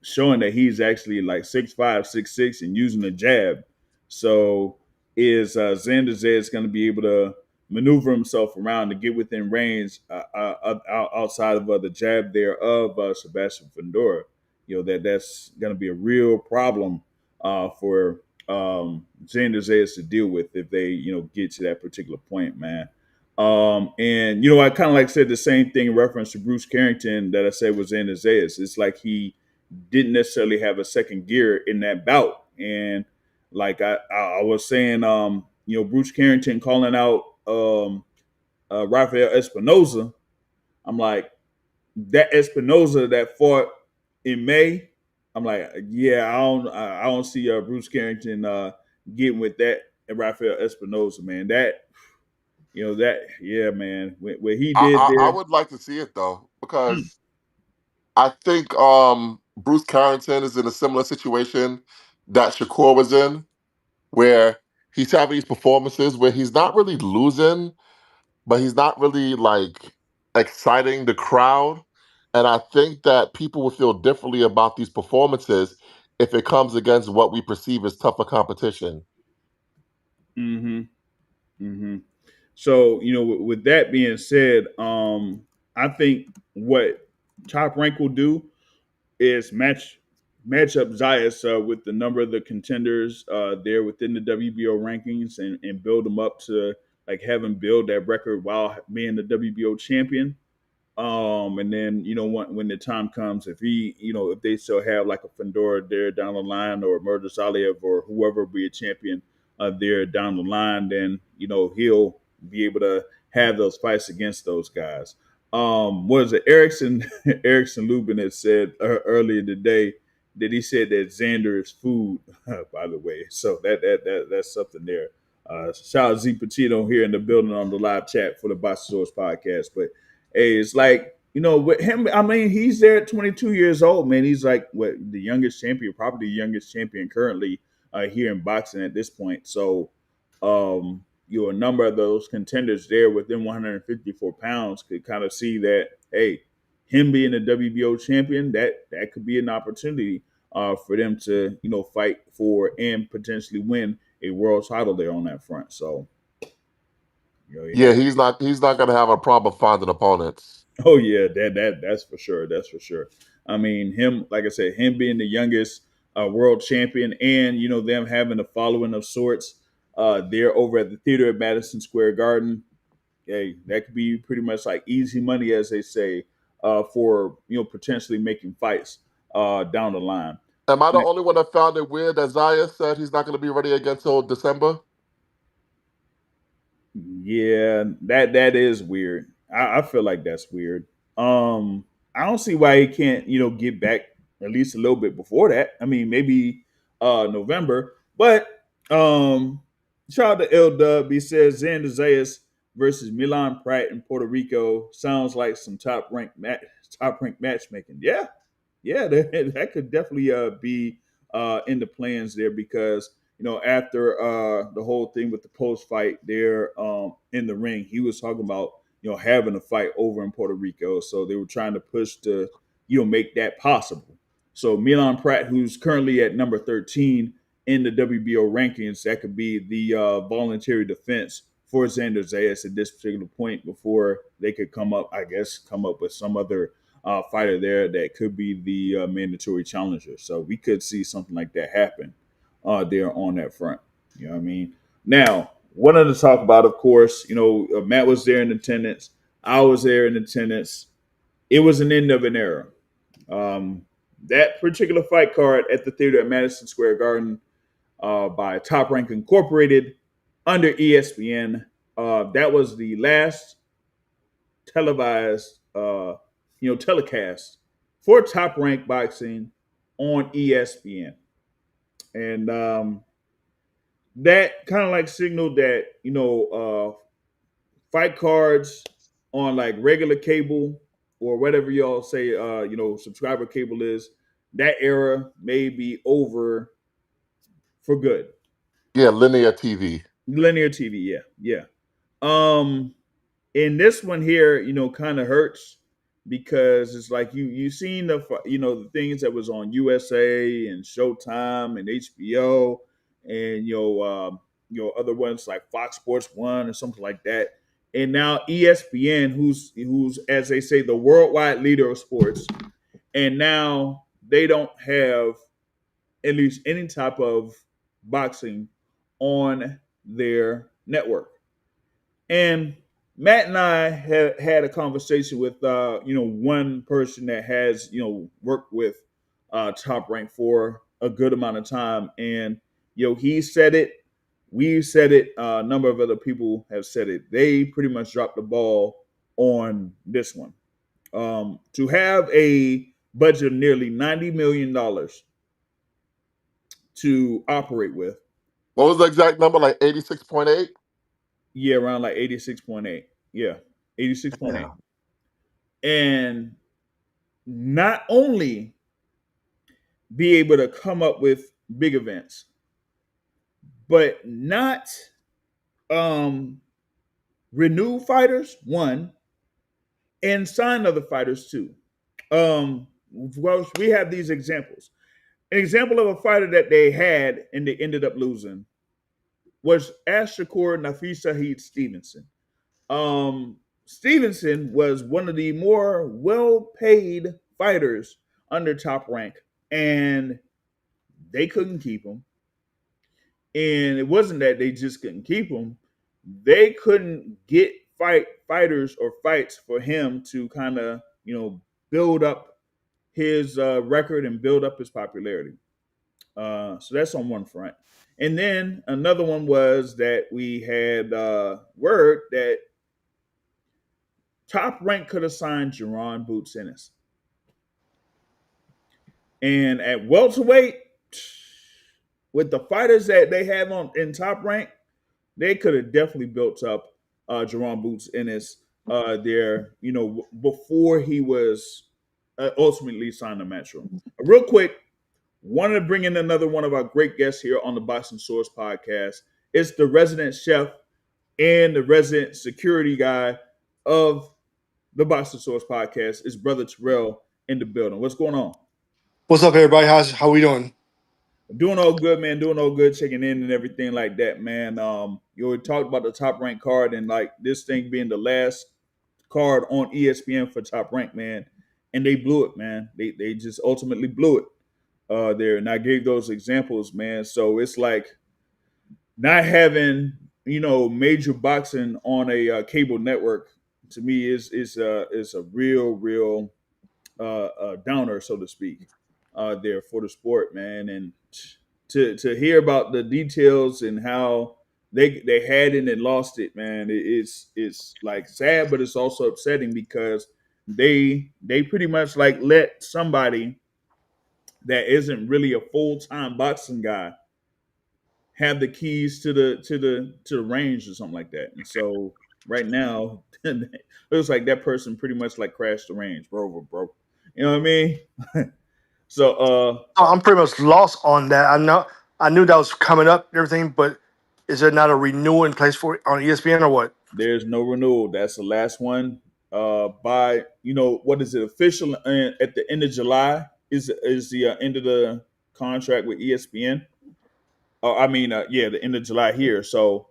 showing that he's actually like 6'5", 6'6", and using a jab. So is Xander Zayas going to be able to maneuver himself around to get within range outside of the jab there of Sebastian Fundora? That's going to be a real problem for Xander Zayas to deal with if they get to that particular point, man. And I kind of like said the same thing in reference to Bruce Carrington that I said was Xander Zayas. It's like he didn't necessarily have a second gear in that bout, and like I was saying, Bruce Carrington calling out Rafael Espinoza. I'm like, that Espinoza that fought in May, I'm like, yeah, I don't see Bruce Carrington getting with that and Rafael Espinoza, man. That yeah, man. What he did I there. would like to see it though Mm, because I think Bruce Carrington is in a similar situation that Shakur was in, where he's having these performances where he's not really losing, but he's not really like exciting the crowd. And I think that people will feel differently about these performances if it comes against what we perceive as tougher competition. Mm-hmm. Mm-hmm. So, with that being said, I think what Top Rank will do is match up Zayas with the number of the contenders there within the WBO rankings and build them up to like have him build that record while being the WBO champion. And then when the time comes, if if they still have like a Fedor there down the line, or Murder Saliev or whoever be a champion there down the line, then he'll be able to have those fights against those guys. Was it Erickson? Erickson Lubin had said earlier today that he said that Xander is food. By the way, so that's something there. Shout out Z Petito here in the building on the live chat for the Boxing Source podcast, but hey, it's like with him. I mean, he's there at 22 years old, man. He's like what the youngest champion, probably the youngest champion currently here in boxing at this point. So, a number of those contenders there within 154 pounds could kind of see that, hey, him being a WBO champion, that could be an opportunity for them to fight for and potentially win a world title there on that front. So, Yeah, he's not gonna have a problem finding opponents. Oh yeah, that's for sure. That's for sure. I mean, him, like I said, him being the youngest world champion, and them having a following of sorts. They're over at the theater at Madison Square Garden. Hey, that could be pretty much like easy money, as they say, for potentially making fights down the line. Am I the only one that found it weird that Zaya said he's not going to be ready again until December? Yeah, that is weird. I feel like that's weird. I don't see why he can't, get back at least a little bit before that. I mean, maybe November. But shout out to L Dub. He says Xander Zayas versus Milan Pratt in Puerto Rico sounds like some top ranked matchmaking. Yeah, yeah, that could definitely be in the plans there because after the whole thing with the post fight there in the ring, he was talking about having a fight over in Puerto Rico, so they were trying to push to make that possible. So Milan Pratt, who's currently at number 13 in the WBO rankings, that could be the voluntary defense for Xander Zayas at this particular point before they could come up with some other fighter there that could be the mandatory challenger. So we could see something like that happen there on that front. You know what I mean? Now, wanted to talk about, of course, Matt was there in attendance. I was there in attendance. It was an end of an era. Um, that particular fight card at the theater at Madison Square Garden by Top Rank Incorporated under ESPN. That was the last televised, telecast for Top Rank Boxing on ESPN, and that kind of like signaled that fight cards on like regular cable or whatever y'all say, subscriber cable is. That era may be over for good. Yeah, linear TV. Linear TV, yeah, yeah. Um, and this one here, kind of hurts because it's like you seen the things that was on USA and Showtime and HBO and other ones like Fox Sports One or something like that, and now ESPN, who's as they say the worldwide leader of sports, and now they don't have at least any type of boxing on their network. And Matt and I had a conversation with one person that has worked with Top Rank for a good amount of time, and he said it, we said it, a number of other people have said it. They pretty much dropped the ball on this one. To have a budget of nearly $90 million to operate with, What was the exact number? Like 86.8? yeah, around like 86.8, yeah, 86.8. Yeah. And not only be able to come up with big events, but not um, renew fighters, one, and sign other fighters, two. Well, we have these examples. An example of a fighter that they had and they ended up losing was Ashakur Nafisa Stevenson. Stevenson was one of the more well-paid fighters under Top Rank, and they couldn't keep him. And it wasn't that they just couldn't keep him; they couldn't get fighters or fights for him to kind of build up his record and build up his popularity. So that's on one front. And then another one was that we had word that Top Rank could have signed Jerron Boots Ennis. And at welterweight, with the fighters that they have on in Top Rank, they could have definitely built up Jerron Boots Ennis there, before he was ultimately signed to Metro. Real quick, wanted to bring in another one of our great guests here on the Boxing Source podcast. It's the resident chef and the resident security guy of the Boxing Source podcast. It's Brother Terrell in the building. What's going on? What's up, everybody? How we doing? Doing all good, man. Doing all good, checking in and everything like that, man. You talked about the Top Rank card and like this thing being the last card on ESPN for Top Rank, man. And they blew it, man. They just ultimately blew it there. And I gave those examples, man. So it's like not having major boxing on a cable network to me is a real downer, so to speak, there for the sport, man. And to hear about the details and how they had it and lost it, man, it's like sad, but it's also upsetting because they pretty much like let somebody that isn't really a full-time boxing guy have the keys to the range or something like that. And so right now, it looks like that person pretty much like crashed the range, bro. You know what I mean? So I'm pretty much lost on that. I knew that was coming up and everything, but is there not a renewal in place for it on ESPN or what? there's no renewal. That's the last one. By what is it official at the end of July is the end of the contract with ESPN. The end of July here. So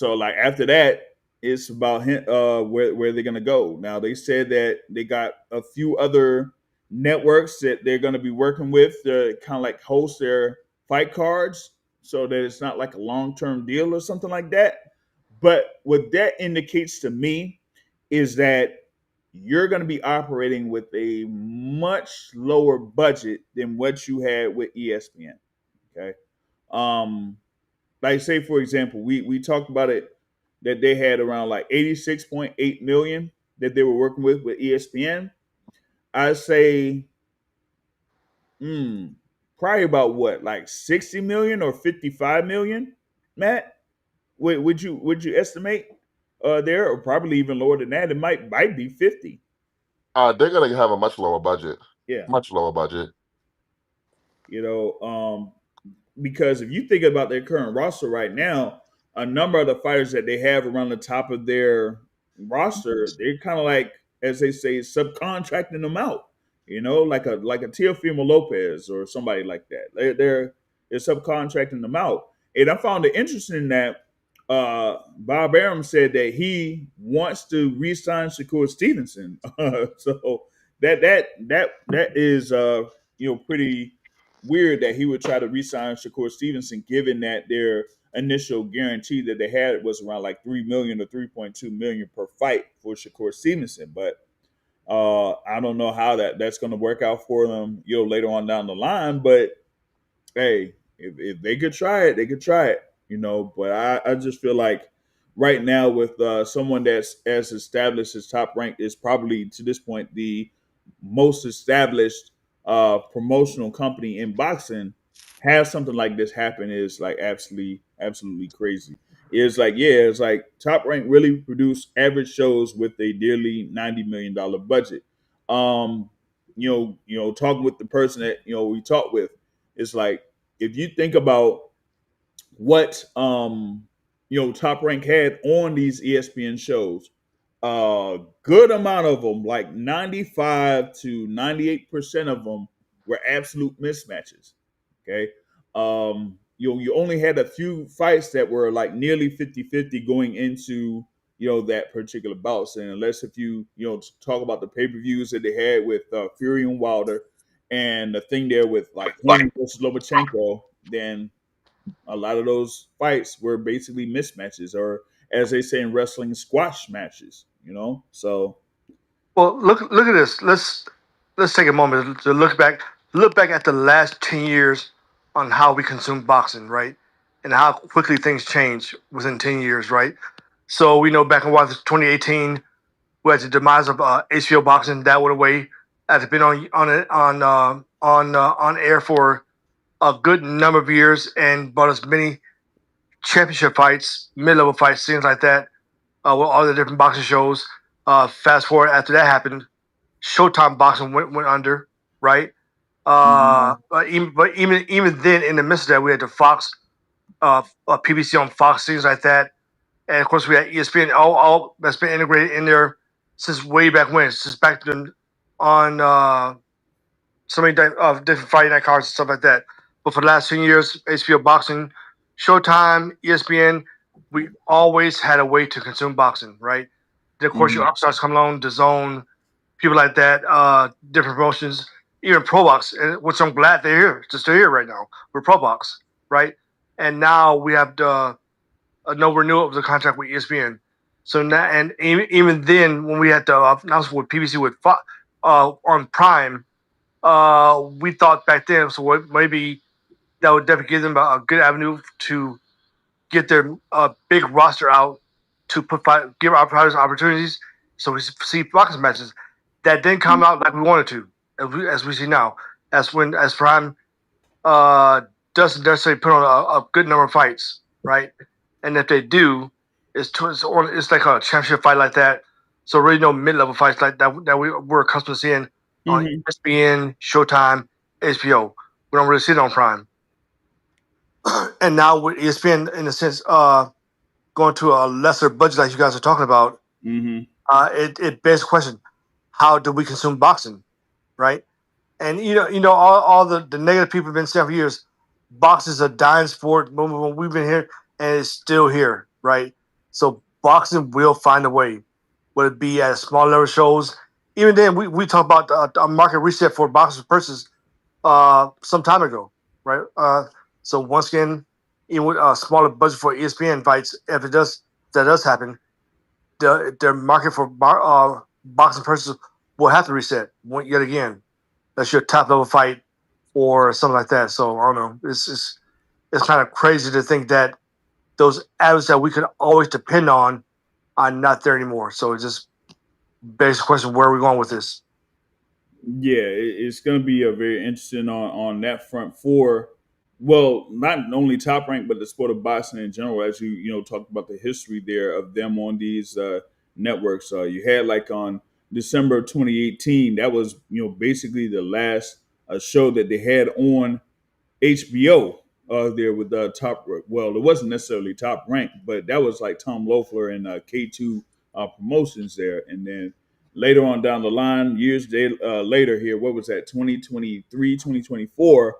like after that, it's about where they're gonna go. Now they said that they got a few other networks that they're gonna be working with to kind of like host their fight cards, so that it's not like a long term deal or something like that. But what that indicates to me is that you're going to be operating with a much lower budget than what you had with ESPN. Okay. Um, like say for example, we talked about it that they had around like 86.8 million that they were working with ESPN. I say probably about what, like 60 million or 55 million, Matt? Would you estimate there, or probably even lower than that? It might be 50. They're gonna have a much lower budget. Yeah. Much lower budget. You know, because if you think about their current roster right now, a number of the fighters that they have around the top of their roster, they're kind of like, as they say, subcontracting them out. Like a Teofimo Lopez or somebody like that. They're subcontracting them out. And I found it interesting that Bob Arum said that he wants to re-sign Shakur Stevenson. So that is pretty weird that he would try to re-sign Shakur Stevenson, given that their initial guarantee that they had was around like 3 million or 3.2 million per fight for Shakur Stevenson. But I don't know how that's going to work out for them, later on down the line. But hey, if they could try it, they could try it, But I just feel like right now with someone that's as established as Top Rank is probably to this point the most established promotional company in boxing, have something like this happen is like absolutely crazy. It's like Top Rank really produced average shows with a nearly $90 million budget. talking with the person that we talked with, it's like if you think about what Top Rank had on these ESPN shows, a good amount of them, like 95 to 98% of them, were absolute mismatches. Okay. You only had a few fights that were like nearly 50-50 going into that particular bout. And unless if you talk about the pay-per-views that they had with Fury and Wilder, and the thing there with like Horny versus Lomachenko, then a lot of those fights were basically mismatches, or as they say in wrestling, squash matches. So Well, look at this. Let's take a moment to look back at the last 10 years on how we consume boxing, right, and how quickly things change within 10 years, right. So we know back in 2018, we had the demise of HBO boxing. That went away. After been on air for a good number of years and brought us many championship fights, mid level fights, things like that. With all the different boxing shows. Fast forward after that happened, Showtime boxing went under, right? mhm. Even then, in the midst of that, we had the Fox, PBC on Fox, things like that, and of course we had ESPN, all that's been integrated in there since way back when, since back then on so many different Friday night cards and stuff like that. But for the last 10 years, HBO boxing, Showtime, ESPN, we always had a way to consume boxing, right? Then of course your upstarts come along, the Zone, people like that, different promotions, even Pro Box, which I'm glad they're here, just they're here right now. We're Pro Box, right? And now we have the no renewal of the contract with ESPN. So now, and even then, when we had the announcement with PBC with on Prime, we thought back then, so maybe that would definitely give them a good avenue to get their big roster out to give our fighters opportunities. So we see boxing matches that didn't come out like we wanted to, as we see now. As Prime uh, doesn't necessarily put on a good number of fights, right? And if they do, it's like a championship fight like that. So really no mid level fights like that we're accustomed to seeing on Mhm. ESPN, Showtime, HBO. We don't really see it on Prime. And now with ESPN, in a sense, going to a lesser budget like you guys are talking about, Mhm. it begs the question: how do we consume boxing, right? And all the negative people have been saying for years, boxing is a dying sport. When we've been here, and it's still here, right? So boxing will find a way, whether it be at small level shows. Even then, we talked about a market reset for boxers purchase some time ago, right? So once again, even with a smaller budget for ESPN fights, if that does happen, the market for boxing purchases will have to reset yet again. That's your top level fight or something like that. So I don't know. It's kind of crazy to think that those avenues that we could always depend on are not there anymore. So it just begs the question: where are we going with this? Yeah, it's going to be a very interesting on that front for, well, not only Top Rank but the sport of boxing in general. As you talked about the history there of them on these networks. You had like on December 2018, that was basically the last show that they had on HBO there with Top. Well, it wasn't necessarily Top Rank, but that was like Tom Loeffler and K2 Promotions there. And then later on down the line, years later here, what was that, 2023, 2024,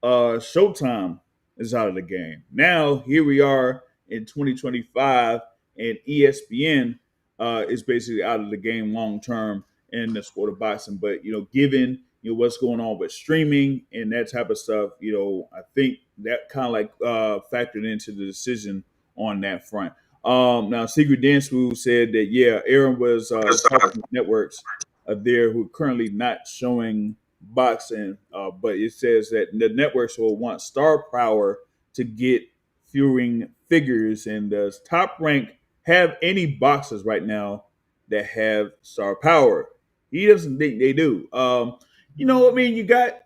Showtime is out of the game. Now, here we are in 2025, and ESPN is basically out of the game long term in the sport of boxing. But, given what's going on with streaming and that type of stuff, I think that kind of like factored into the decision on that front. Now, Secret Dance Move said that, yeah, Aaron was talking with networks there who are currently not showing boxing, but it says that the networks will want star power to get viewing figures, and does Top Rank have any boxers right now that have star power? He doesn't think they do. I mean, you got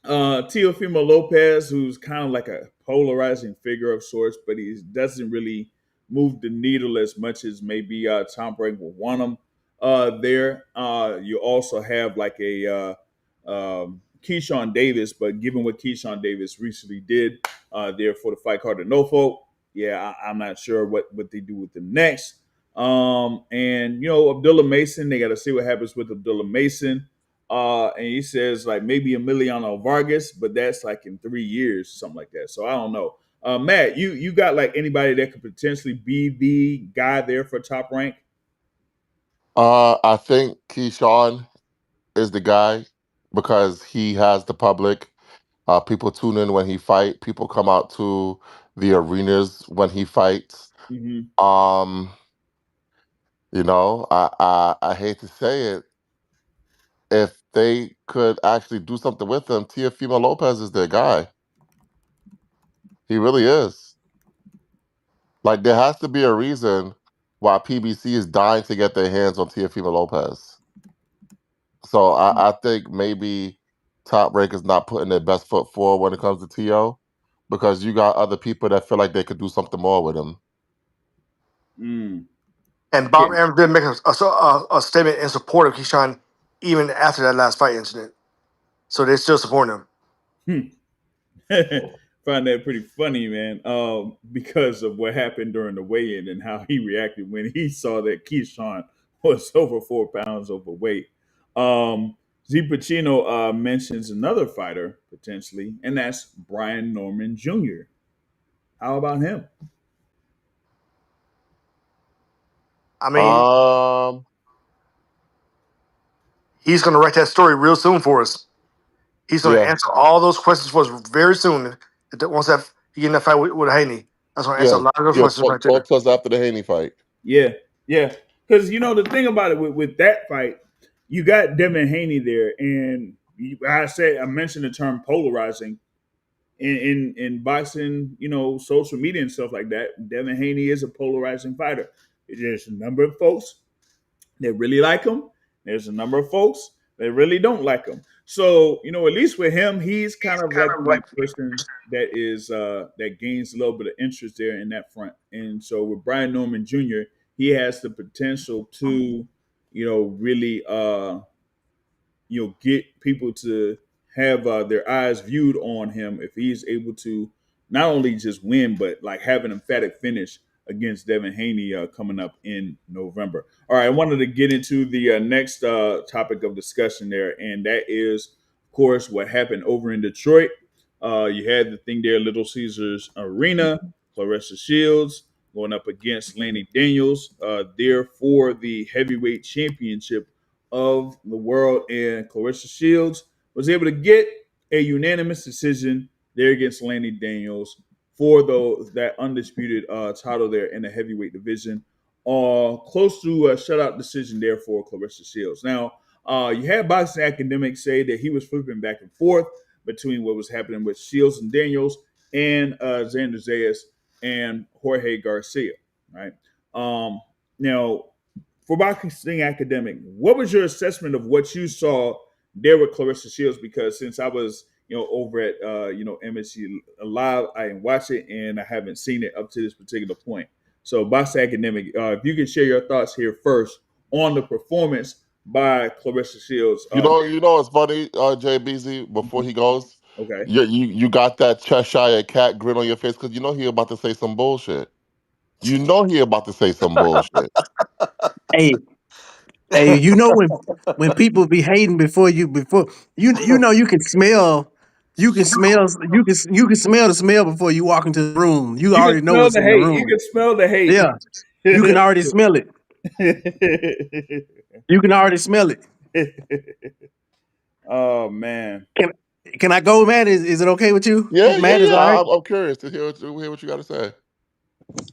Teofimo Lopez, who's kind of like a polarizing figure of sorts, but he doesn't really move the needle as much as maybe Tom Brady would want him. there. You also have like a Keyshawn Davis, but given what Keyshawn Davis recently did there for the fight card to Norfolk, yeah, I'm not sure what they do with them next. And Abdullah Mason, they got to see what happens with Abdullah Mason. And he says like maybe Emiliano Vargas, but that's like in 3 years, something like that. So I don't know. Matt, you got like anybody that could potentially be the guy there for Top Rank? I think Keyshawn is the guy because he has the public. People tune in when he fight. People come out to the arenas when he fights. Mm-hmm. I hate to say it. If they could actually do something with him, Teofimo Lopez is their guy. He really is. Like there has to be a reason why PBC is dying to get their hands on Teofimo Lopez. So I think maybe Top Rank is not putting their best foot forward when it comes to TO because you got other people that feel like they could do something more with him. Mm. And Bob Arum did make a statement in support of Keyshawn even after that last fight incident. So they're still supporting him. Find that pretty funny, man, because of what happened during the weigh-in and how he reacted when he saw that Keyshawn was over 4 pounds overweight. Z Pacino mentions another fighter potentially, and that's Brian Norman Jr. How about him? I mean, he's going to write that story real soon for us. He's going to answer all those questions for us very soon. Once he get in that fight with Haney, that's going to answer a lot of those questions right there. Talk to us after the Haney fight. Yeah. Because the thing about it with that fight, you got Devin Haney there, and I mentioned the term polarizing in boxing, social media and stuff like that. Devin Haney is a polarizing fighter. There's a number of folks that really like him. There's a number of folks that really don't like him. So, at least with him, he's kind of like the person that is that gains a little bit of interest there in that front. And so with Brian Norman Jr., he has the potential to, really get people to have their eyes viewed on him if he's able to not only just win, but like have an emphatic finish against Devin Haney coming up in November. All right, I wanted to get into the next topic of discussion there, and that is, of course, what happened over in Detroit. You had the thing there, Little Caesars Arena, Claressa Shields going up against Lanny Daniels there for the heavyweight championship of the world, and Claressa Shields was able to get a unanimous decision there against Lanny Daniels for that undisputed title there in the heavyweight division. Close to a shutout decision there for Claressa Shields. Now, you had Boxing Academic say that he was flipping back and forth between what was happening with Shields and Daniels and Xander Zayas and Jorge Garcia, right? Now, for Boxing Academic, what was your assessment of what you saw there with Claressa Shields? Because since I was, over at, MSC Live, I didn't watch it and I haven't seen it up to this particular point. So, Boxing Academic, if you can share your thoughts here first on the performance by Claressa Shields. It's funny, JBZ, before he goes. Okay. You got that Cheshire cat grin on your face because he about to say some bullshit. He about to say some bullshit. Hey, when people be hating you can smell you can smell the smell before you walk into the room. You already know what's in the room. You can smell the hate. Yeah. You can already smell it. You can already smell it. Oh man. Can I go, Matt? Is it okay with you? Yeah, Matt, yeah. All right? I'm curious to hear what you got to say.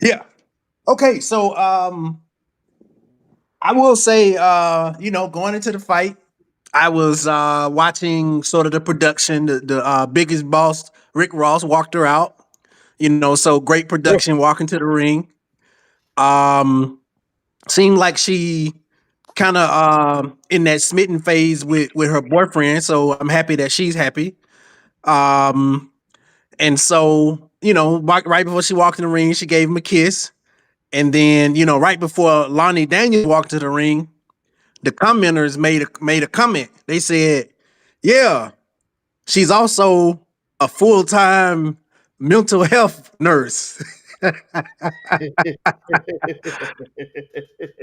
Yeah. Okay, so I will say, going into the fight, I was watching sort of the production. The biggest boss, Rick Ross, walked her out. So great production walking to the ring. Seemed like she kind of in that smitten phase with her boyfriend. So I'm happy that she's happy. And so, right before she walked in the ring, she gave him a kiss. And then, right before Lonnie Daniels walked to the ring, the commenters made a comment. They said, "Yeah, she's also a full-time mental health nurse."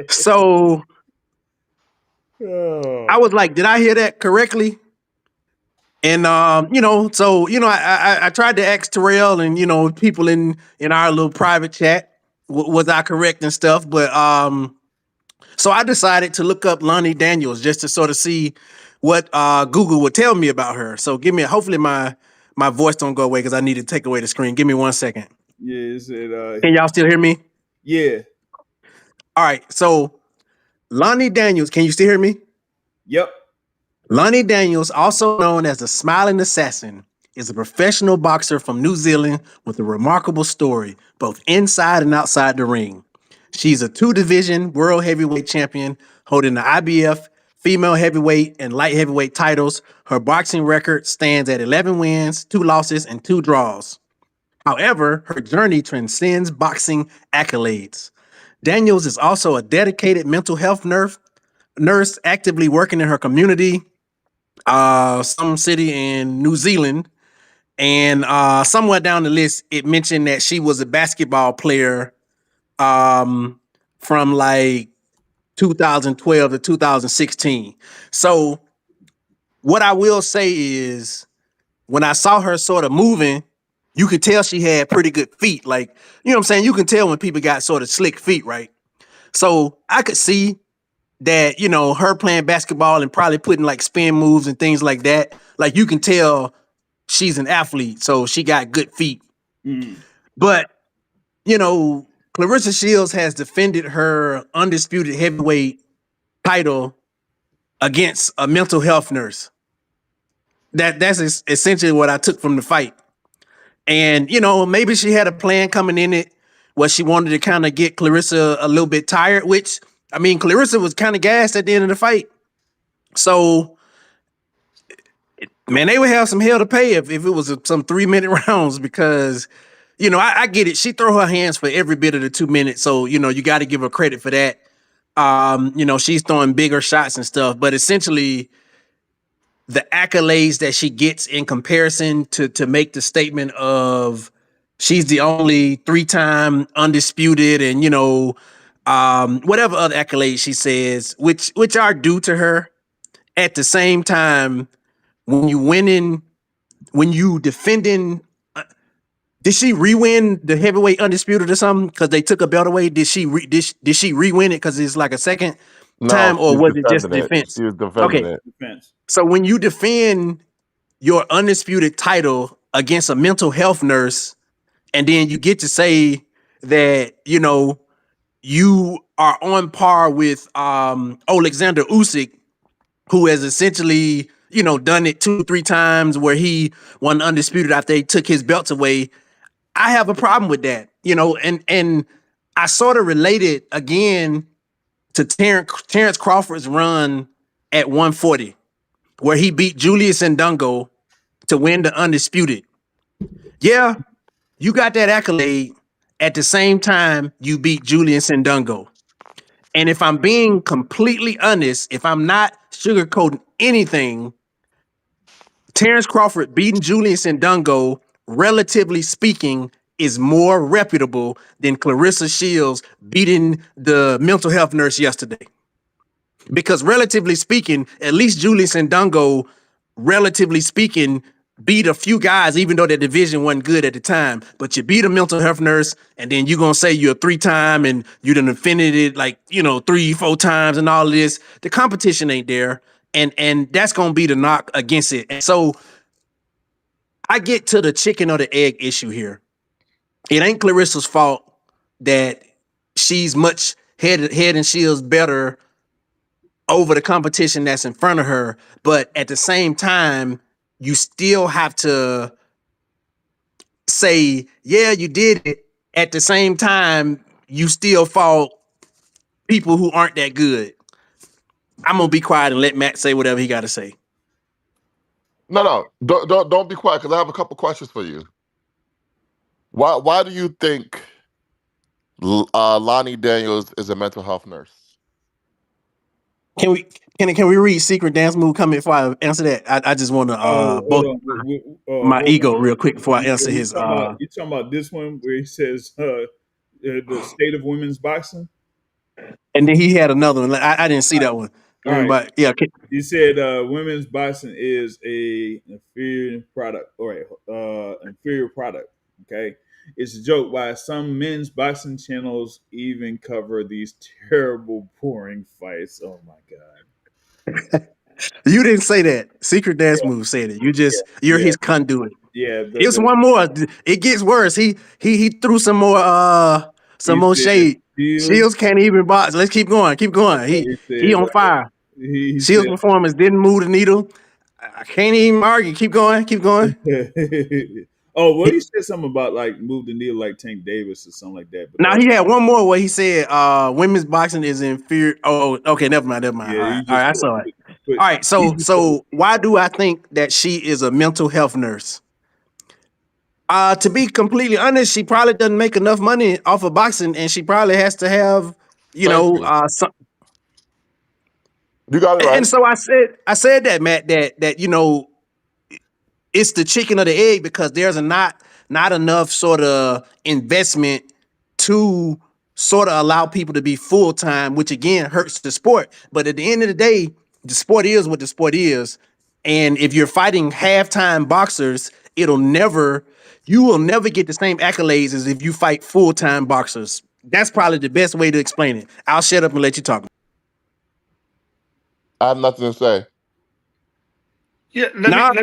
So Oh. I was like, "Did I hear that correctly?" And I tried to ask Terrell and people in our little private chat, was I correct and stuff, but so I decided to look up Lonnie Daniels just to sort of see what Google would tell me about her. So hopefully my voice don't go away because I need to take away the screen. Give me 1 second. Yeah, is it Can y'all still hear me? yeah. All right. So Lonnie Daniels, can you still hear me? Yep. Lonnie Daniels, also known as the Smiling Assassin, is a professional boxer from New Zealand with a remarkable story, both inside and outside the ring. She's a two-division world heavyweight champion, holding the IBF, female heavyweight, and light heavyweight titles. Her boxing record stands at 11 wins, 2 losses, and 2 draws. However, her journey transcends boxing accolades. Daniels is also a dedicated mental health nurse actively working in her community, some city in New Zealand, and somewhere down the list, it mentioned that she was a basketball player from like 2012 to 2016. So what I will say is, when I saw her sort of moving, you could tell she had pretty good feet. Like, you know what I'm saying? You can tell when people got sort of slick feet, right? So I could see that, her playing basketball and probably putting like spin moves and things like that. Like, you can tell she's an athlete, so she got good feet. But, Claressa Shields has defended her undisputed heavyweight title against a mental health nurse. That's essentially what I took from the fight. And, maybe she had a plan coming in it where she wanted to kind of get Claressa a little bit tired, which, I mean, Claressa was kind of gassed at the end of the fight. So, man, they would have some hell to pay if it was some 3-minute rounds because, I get it. She throw her hands for every bit of the 2 minutes. So, you got to give her credit for that. She's throwing bigger shots and stuff, but essentially the accolades that she gets in comparison to make the statement of she's the only 3-time undisputed and, whatever other accolades she says, which are due to her. At the same time, when you defending, did she re-win the heavyweight undisputed or something? Because they took a belt away. Did she re-win it because it's like a second time, or she's was it just defending it. defense? She was defending Okay, it. Defense. so when you defend your undisputed title against a mental health nurse, and then you get to say that you are on par with Alexander Usyk, who has essentially done it 2-3 times where he won undisputed after they took his belts away. I have a problem with that, and I sort of related again to Terrence Crawford's run at 140, where he beat Julius Ndungo to win the undisputed. Yeah, you got that accolade. At the same time, you beat Julius Ndungo. And if I'm being completely honest, if I'm not sugarcoating anything, Terrence Crawford beating Julius Ndungo, relatively speaking, is more reputable than Claressa Shields beating the mental health nurse yesterday. Because relatively speaking, at least Julius Ndungo, relatively speaking, beat a few guys, even though their division wasn't good at the time. But you beat a mental health nurse, and then you're gonna say you're a 3-time and you done defended it like 3-4 times and all of this. The competition ain't there, and that's gonna be the knock against it. And so I get to the chicken or the egg issue here. It ain't Claressa's fault that she's much head and shoulders better over the competition that's in front of her. But at the same time, you still have to say, yeah, you did it. At the same time, you still fought people who aren't that good. I'm gonna be quiet and let Matt say whatever he got to say. No, don't be quiet because I have a couple questions for you. Why do you think Lonnie Daniels is a mental health nurse? Can we read Secret Dance Move comment before I answer that? I just want to Oh, both hold on. my Hold on. ego real quick before I answer You his. talking about this one where he says the state of women's boxing? And then he had another one. I didn't see that one. All right. But yeah, He said women's boxing is a inferior product. All right, inferior product. Okay, it's a joke why some men's boxing channels even cover these terrible, boring fights. Oh my god. you didn't say that. Secret Dance Move said it. You're Yeah, his conduit. yeah. It's one more. It gets worse. He threw some He more said shade. Shields can't even box. Let's keep going. Keep going. he He said on fire. he Shields' performance didn't move the needle. I can't even argue. Keep going. Keep going. oh, well, he said something about like move the needle like Tank Davis or something like that. But Now he had one more where he said women's boxing is inferior. Oh, okay, never mind. All yeah, right, he all right, just I saw it. put All right, he so just put so why do I think that she is a mental health nurse? To be completely honest, she probably doesn't make enough money off of boxing, and she probably has to have, Thank you. some. You got it right. And so I said that, Matt, that it's the chicken or the egg because there's not enough sort of investment to sort of allow people to be full time, which again hurts the sport. But at the end of the day, the sport is what the sport is, and if you're fighting halftime boxers, you will never get the same accolades as if you fight full time boxers. That's probably the best way to explain it. I'll shut up and let you talk. I have nothing to say. Yeah, Nah,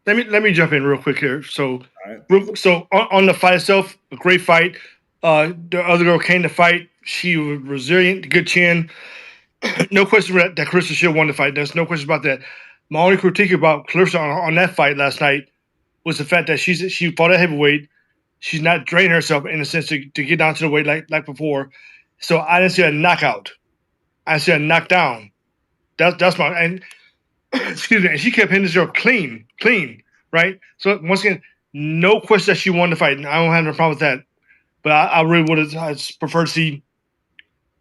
let me jump in real quick here. So, right. so on the fight itself, a great fight. The other girl came to fight. She was resilient, good chin. No question that Claressa Shields won the fight. There's no question about that. My only critique about Claressa on that fight last night was the fact that she fought at heavyweight. She's not draining herself in a sense to get down to the weight like before. So I didn't see a knockout. I see a knockdown. That's my and excuse me. And she kept hitting this girl clean, right? So once again, no question that she won the fight. And I don't have no problem with that. But I really would have preferred to see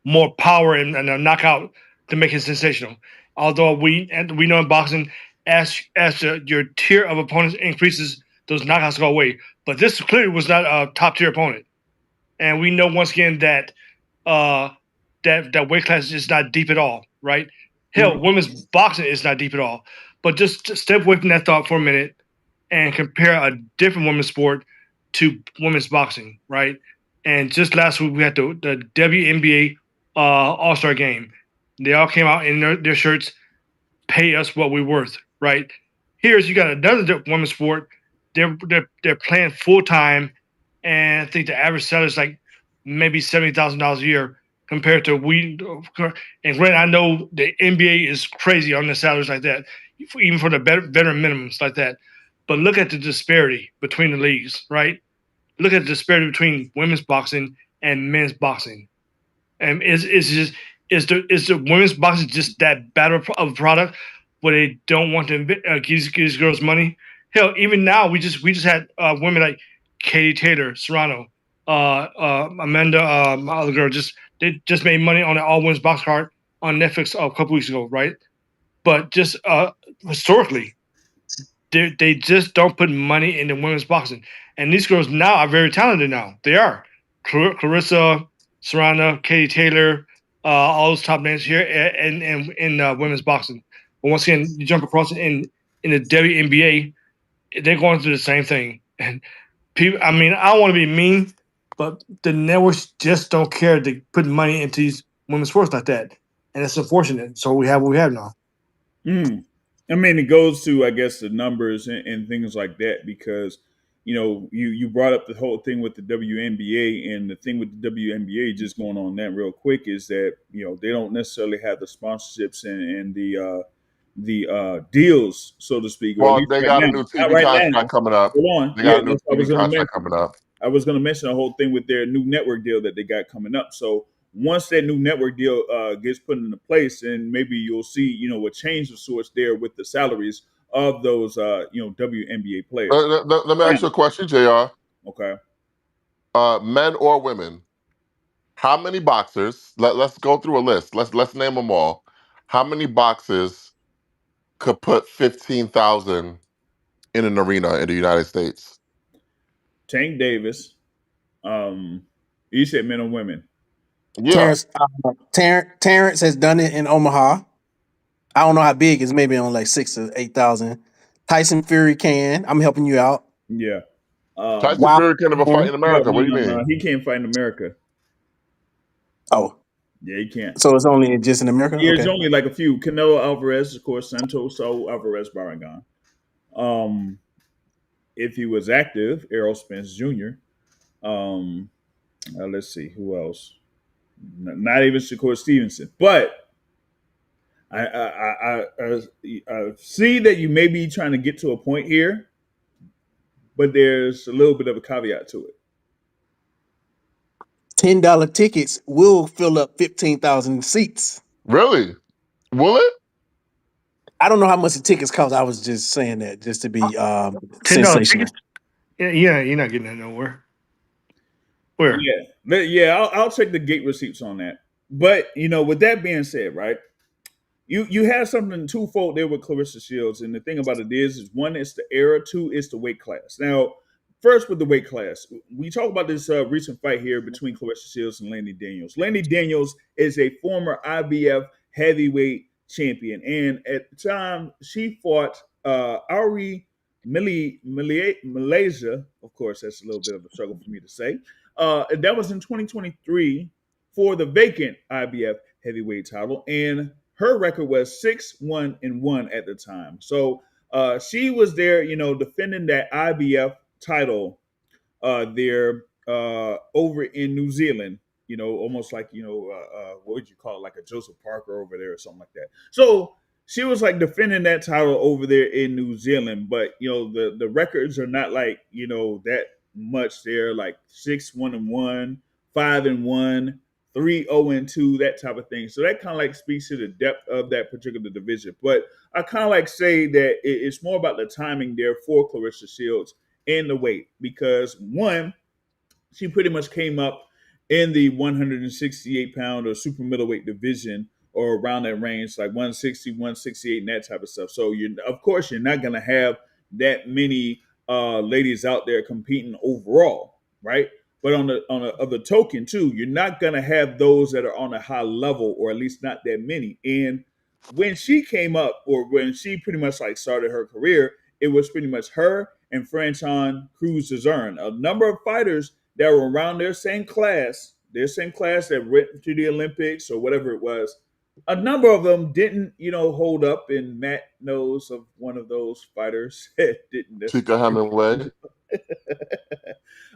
more power and a knockout to make it sensational. Although we know in boxing, as your tier of opponents increases, those knockouts go away. But this clearly was not a top tier opponent, and we know once again that that weight class is not deep at all, right? Hell, women's boxing is not deep at all. But just step away from that thought for a minute and compare a different women's sport to women's boxing, right? And just last week we had the WNBA All-Star game. They all came out in their shirts, pay us what we're worth, right? Here's you got another women's sport. They're playing full time, and I think the average salary is like maybe $70,000 a year compared to we. And granted, I know the NBA is crazy on the salaries like that, even for the veteran minimums like that. But look at the disparity between the leagues, right? Look at the disparity between women's boxing and men's boxing. And is the women's boxing just that bad of a product where they don't want to give these girls money? Hell, even now we just had women like Katie Taylor, Serrano, Amanda, my other girl, they just made money on an all women's box card on Netflix a couple weeks ago, right? But just historically, they just don't put money into women's boxing, and these girls now are very talented. Now they are Claressa, Serrano, Katie Taylor, all those top names here, and in women's boxing. But once again, you jump across in the WNBA, they're going through the same thing. And people, I mean, I don't want to be mean, but the networks just don't care to put money into these women's sports like that, and it's unfortunate. So we have what we have now. I mean, it goes to, I guess, the numbers and things like that because, you brought up the whole thing with the WNBA, and the thing with the WNBA, just going on that real quick, is that, they don't necessarily have the sponsorships and the deals, so to speak. Or at Well, least they right got a now. new Not TV right contract now. coming up. Hold on. They Yeah, got a new that's what I was TV going to contract mention. coming up. I was going to mention the whole thing with their new network deal that they got coming up. So once that new network deal gets put into place, and maybe you'll see, a change of sorts there with the salaries of those, WNBA players. Let me ask you a question, JR. Okay. Men or women? How many boxers? Let's go through a list. Let's name them all. how many boxes could put 15,000 in an arena in the United States? Tank Davis. You said men or women? Yeah. Terrence has done it in Omaha. I don't know how big it's maybe on like 6 or 8,000. Tyson Fury can. I'm helping you out. Yeah. Tyson Wow. Fury can't have a fight in No, America. no, What do you no, mean? no. He can't fight in America. Oh, Yeah, he can't. so it's only just in America? Yeah, it's Okay. only like a few. Canelo Alvarez, of course, Santos Alvarez Barragan. Um, if he was active, Errol Spence Jr. Let's see who else. Not even Shakur Stevenson, but I see that you may be trying to get to a point here, but there's a little bit of a caveat to it. $10 tickets will fill up 15,000 seats. Really? Will it? I don't know how much the tickets cost. I was just saying that just to be $10 sensational. tickets? Yeah, you're not getting that nowhere. Where? I'll check the gate receipts on that. But with that being said, right? You have something twofold there with Claressa Shields, and the thing about it is one, it's the era, two, it's the weight class. Now, first with the weight class, we talk about this recent fight here between Claressa Shields and Lanny Daniels. Lanny Daniels is a former IBF heavyweight champion, and at the time she fought Ari Malaysia. Of course, that's a little bit of a struggle for me to say. And that was in 2023 for the vacant IBF heavyweight title, and her record was 6-1-1 at the time. So she was there, defending that IBF title there over in New Zealand. Almost like what would you call it, like a Joseph Parker over there or something like that. So she was like defending that title over there in New Zealand, but the records are not like that much there, like 6-1-1, 5-1, 3-0-2, that type of thing. So that kind of like speaks to the depth of that particular division. But I kind of like say that it's more about the timing there for Claressa Shields and the weight, because one, she pretty much came up in the 168 pound or super middleweight division, or around that range, like 160, 168, and that type of stuff. So of course you're not going to have that many ladies out there competing overall, right? But on the other token too, you're not going to have those that are on a high level, or at least not that many. And when she came up, or when she pretty much like started her career, it was pretty much her and Franchon Cruz-Zern, a number of fighters that were around their same class that went to the Olympics or whatever it was. A number of them didn't, hold up, and Matt knows of one of those fighters that didn't Tika Hemingway.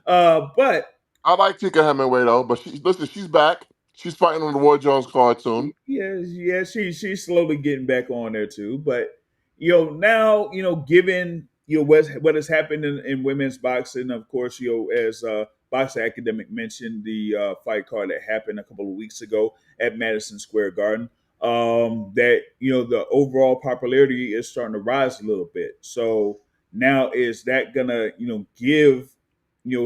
but I like Tika Hemingway though, but she's back. She's fighting on the Roy Jones card soon. yeah, she's slowly getting back on there too. But now given what has happened in women's boxing, of course, as Boxing Academic mentioned, the fight card that happened a couple of weeks ago at Madison Square Garden, that the overall popularity is starting to rise a little bit. So now, is that gonna give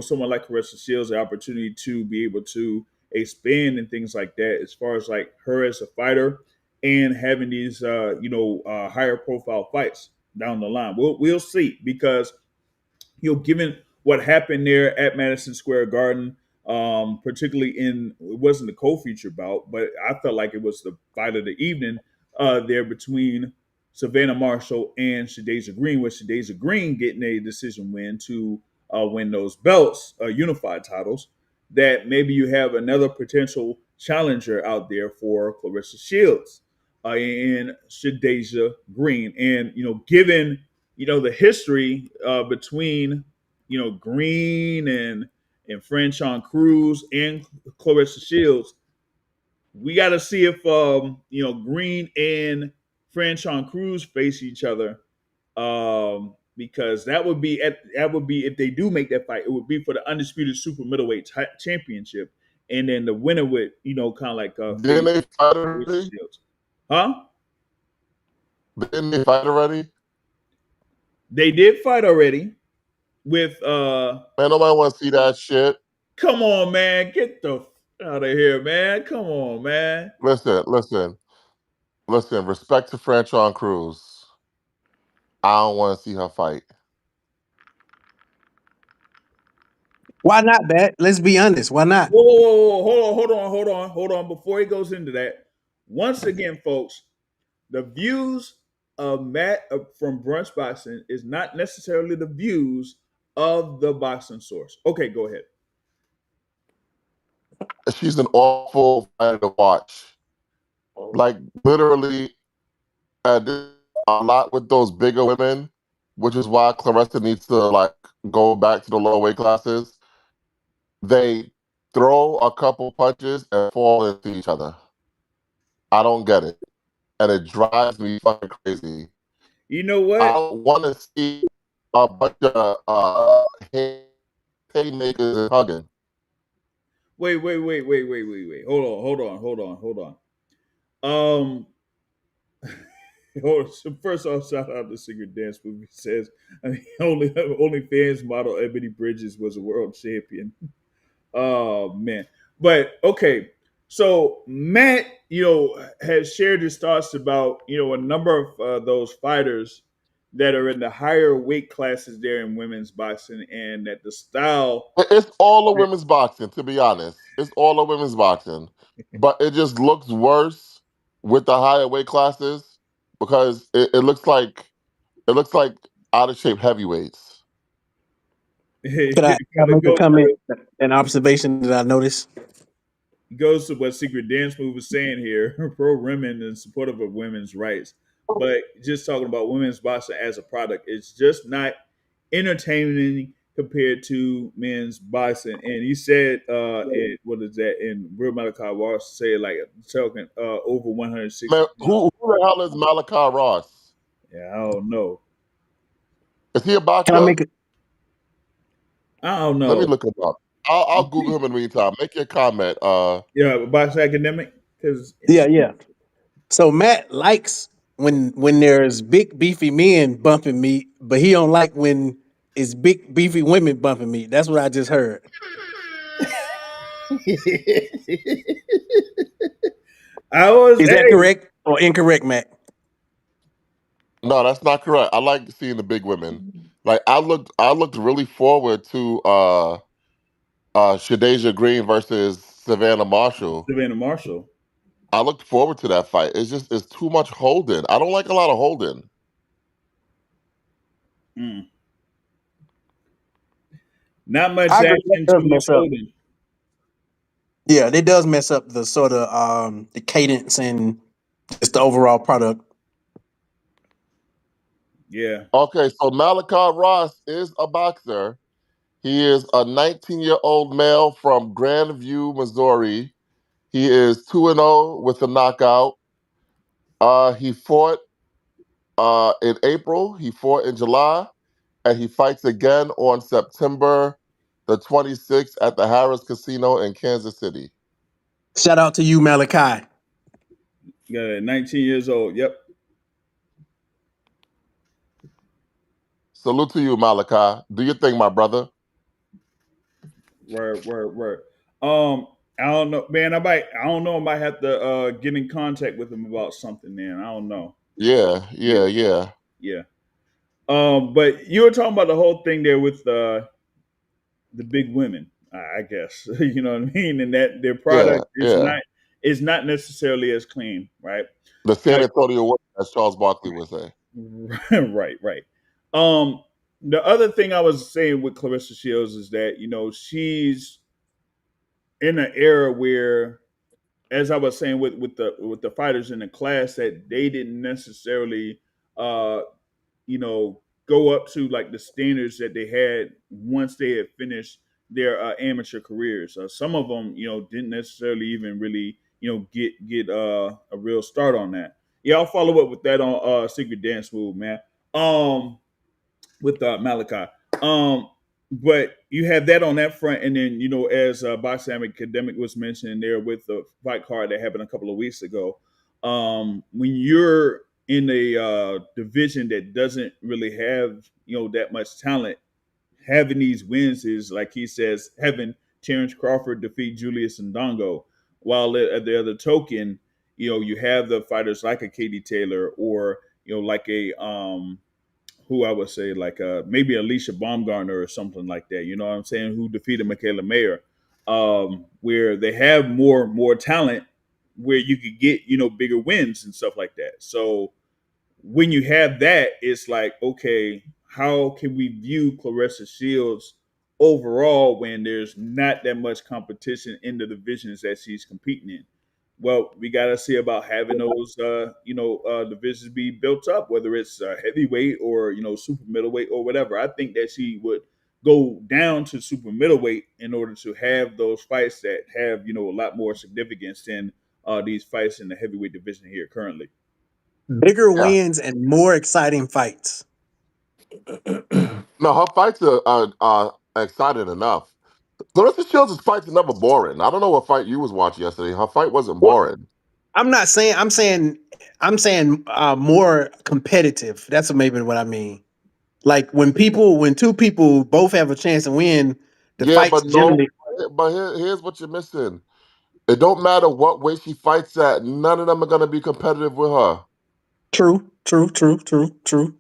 someone like Claressa Shields the opportunity to be able to expand and things like that, as far as like her as a fighter and having these higher profile fights down the line? We'll see, because given what happened there at Madison Square Garden, particularly it wasn't the co-feature bout, but I felt like it was the fight of the evening there between Savannah Marshall and Shadasia Green, with Shadasia Green getting a decision win to win those belts, unified titles. That maybe you have another potential challenger out there for Claressa Shields and Shadasia Green, and given the history between Green and Franchon Cruz and Claressa Shields, we got to see if Green and Franchon Cruz face each other, because that would be if they do make that fight, it would be for the undisputed super middleweight championship, and then the winner would kind of like Didn't they fight Claressa already? Shields. Huh? Didn't they fight already? They did fight already with Man, nobody want to see that shit. come on, man, get the out of here, man. Come on, man. Listen. Listen, respect to Franchon Cruz. I don't want to see her fight. Why not, Bat? Let's be honest. Why not? Whoa, whoa, whoa, hold on. Before he goes into that, once again, folks, the views of Matt from Brunch Boxing is not necessarily the views of the boxing source. Okay, go ahead. She's an awful fighter to watch. Like literally, a lot with those bigger women, which is why Claressa needs to like go back to the lower weight classes. They throw a couple punches and fall into each other. I don't get it, and it drives me fucking crazy. You know I what? don't want to see a bunch of haymakers and hugging. Wait. Hold on. Um, so first off, shout out to Secret Dance Movie says I mean, only fans model Ebony Bridges was a world champion. Oh man. But okay. So Matt, has shared his thoughts about, a number of those fighters that are in the higher weight classes there in women's boxing, and that the style. It's all a women's boxing, to be honest. It's all a women's boxing, but it just looks worse with the higher weight classes because it looks like out of shape heavyweights. Can I Kind of make a comment, an observation that I noticed? goes to what Secret Dance Move was saying here, pro women and supportive of women's rights. But just talking about women's boxing as a product, it's just not entertaining compared to men's boxing. And he said, what is that? In Real Malachi Ross said, like, talking over 160 Man, pounds. who the hell is Malachi Ross? Yeah, I don't know. Is he a Can I boxer? make it? I don't Let me know. look him up. I'll Google him in the meantime. Make your comment. Yeah, boxing academic, because Yeah. So Matt likes when there's big beefy men bumping meat, but he don't like when it's big beefy women bumping meat. That's what I just heard. I was, Is that hey, correct or incorrect, Matt? No, that's not correct. I like seeing the big women. Like I looked really forward to Shadeja Green versus Savannah Marshall. Savannah Marshall. I looked forward to that fight. It's too much holding. I don't like a lot of holding. Mm. Not much I agree. That action, too does much mess up. holding. Yeah, it does mess up the sort of the cadence and just the overall product. Yeah. Okay, so Malachi Ross is a boxer. He is a 19-year-old male from Grandview, Missouri. He is 2-0 with a knockout. He fought in April, he fought in July, and he fights again on September the 26th at the Harris Casino in Kansas City. Shout out to you, Malachi. Yeah, 19 years old. Yep. Salute to you, Malachi. Do your thing, my brother. Word. I don't know, man. I don't know. I might have to get in contact with him about something, man. I don't know. Yeah, Yeah, yeah, yeah, yeah. But you were talking about the whole thing there with the big women, I guess. You know what I mean? And that their yeah, product yeah. is not necessarily as clean, right? The San Now, Antonio Warriors, as Charles Barkley would say. right. The other thing I was saying with Claressa Shields is that she's in an era where, as I was saying with the fighters in the class, that they didn't necessarily, uh, go up to like the standards that they had once they had finished their amateur careers. Some of them, didn't necessarily even really, get a real start on that. Yeah, I'll follow up with that on Secret Dance Move, man. Um, with Malachi. But you have that on that front, and then as Boxing Academic was mentioning there with the fight card that happened a couple of weeks ago, when you're in a division that doesn't really have that much talent, having these wins is like he says, having Terrence Crawford defeat Julius Ndongo, while at the other token, you have the fighters like a Katie Taylor, or like a who I would say like maybe Alicia Baumgartner or something like that. You know what I'm saying? Who defeated Michaela Mayer, where they have more talent, where you could get bigger wins and stuff like that. So when you have that, it's like, okay, how can we view Claressa Shields overall when there's not that much competition in the divisions that she's competing in? Well, we got to see about having those, divisions be built up, whether it's heavyweight or super middleweight or whatever. I think that she would go down to super middleweight in order to have those fights that have a lot more significance than these fights in the heavyweight division here currently. Bigger Yeah. wins and more exciting fights. No, her fights are exciting enough. Claressa Shields' fights are never boring. I don't know what fight you was watching yesterday. Her fight wasn't Well, boring. I'm not saying. I'm saying more competitive. That's maybe what I mean. Like when two people both have a chance to win, the Yeah, fights but no, generally but here's what you're missing. It don't matter what way she fights at. None of them are gonna be competitive with her. true, true, true, true, true.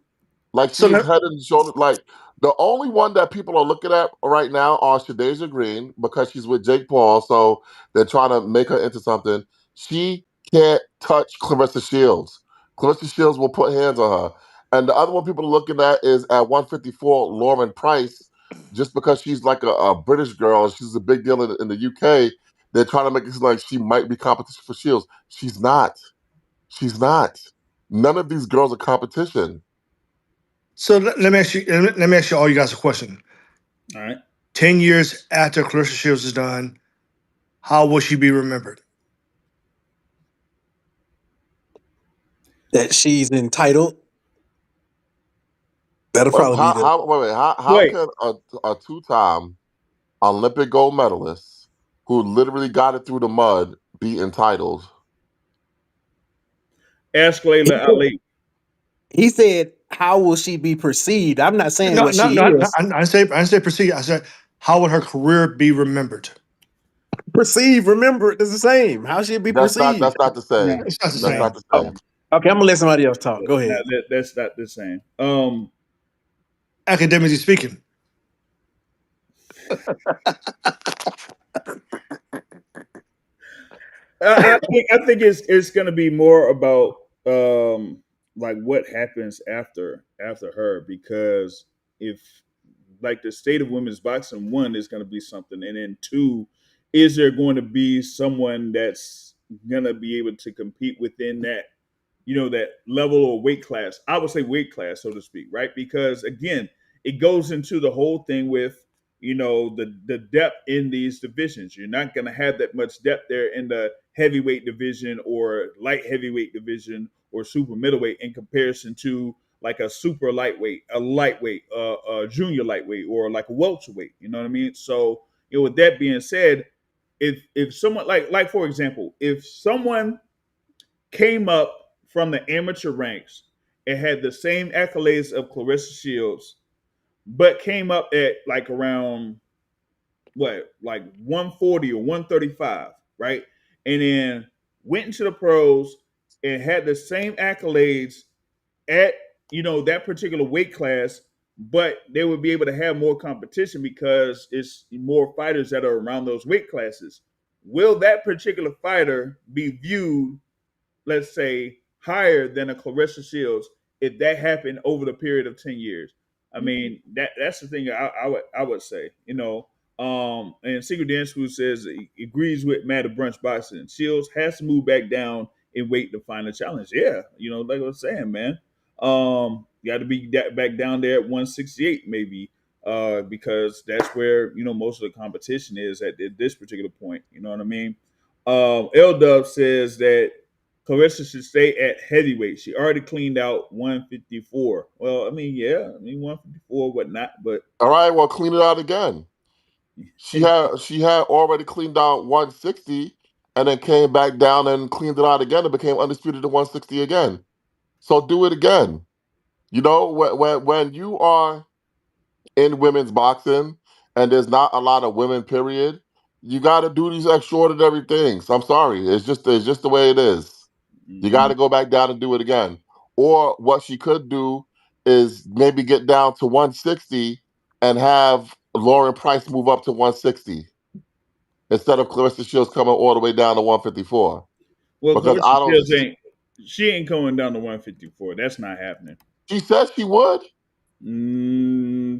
Like So she's head and shoulder. Like the only one that people are looking at right now are Shadeja Green because she's with Jake Paul, so they're trying to make her into something. She can't touch Claressa Shields. Claressa Shields will put hands on her. And the other one people are looking at is at 154, Lauren Price, just because she's like a British girl and she's a big deal in the UK. They're trying to make it seem like she might be competition for Shields. She's not. She's not. None of these girls are competition. so let me ask you. Let me ask you all you guys a question. All right. 10 years after Claressa Shields is done, how will she be remembered? That she's entitled. That'll Wait, probably be the how Wait, can a two-time Olympic gold medalist who literally got it through the mud be entitled? ask he Layla said, Ali. he said, how will she be perceived? I'm not saying No, what no, she no. is. I didn't say proceed. I said, how would her career be remembered? Perceived, remember, it's the same. How should it be perceived? That's not the No, same. It's not the That's no, same. not the Oh, same. okay, I'm gonna let somebody else talk. Go no, ahead. that's not the same. Academically speaking. I think it's going to be more about like what happens after her, because if like the state of women's boxing, one is going to be something, and then two, is there going to be someone that's going to be able to compete within that that level or weight class? I would say weight class, so to speak, right? Because again, it goes into the whole thing with the depth in these divisions. You're not going to have that much depth there in the heavyweight division or light heavyweight division or super middleweight in comparison to like a super lightweight, a lightweight, a junior lightweight, or like a welterweight. You know what I mean? So with that being said, if someone like for example, if someone came up from the amateur ranks and had the same accolades of Claressa Shields, but came up at like around what, like 140 or 135, right? And then went into the pros and had the same accolades at that particular weight class, but they would be able to have more competition because it's more fighters that are around those weight classes. Will that particular fighter be viewed, let's say, higher than a Claressa Shields if that happened over the period of 10 years? I mean, that's the thing I would say, and Secret Dance Who says he agrees with Matt of Brunch Boxing. Shields has to move back down in weight to find a challenge. Yeah, like I was saying, man. Got to be back down there at 168 maybe, because that's where most of the competition is at this particular point. You know what I mean? L Dub says that Claressa should stay at heavyweight. She already cleaned out 154. Well, I mean, yeah, I mean 154, whatnot, but All right, well, clean it out again. She had already cleaned out 160 and then came back down and cleaned it out again and became undisputed at 160 again. So do it again. When you are in women's boxing and there's not a lot of women, period, you got to do these extraordinary things. I'm sorry, it's just the way it is. You got to go back down and do it again. Or what she could do is maybe get down to 160 and have Lauren Price move up to 160 instead of Claressa Shields coming all the way down to 154. Well, Because Claressa I don't. Shields ain't going down to 154. That's not happening. She said she would.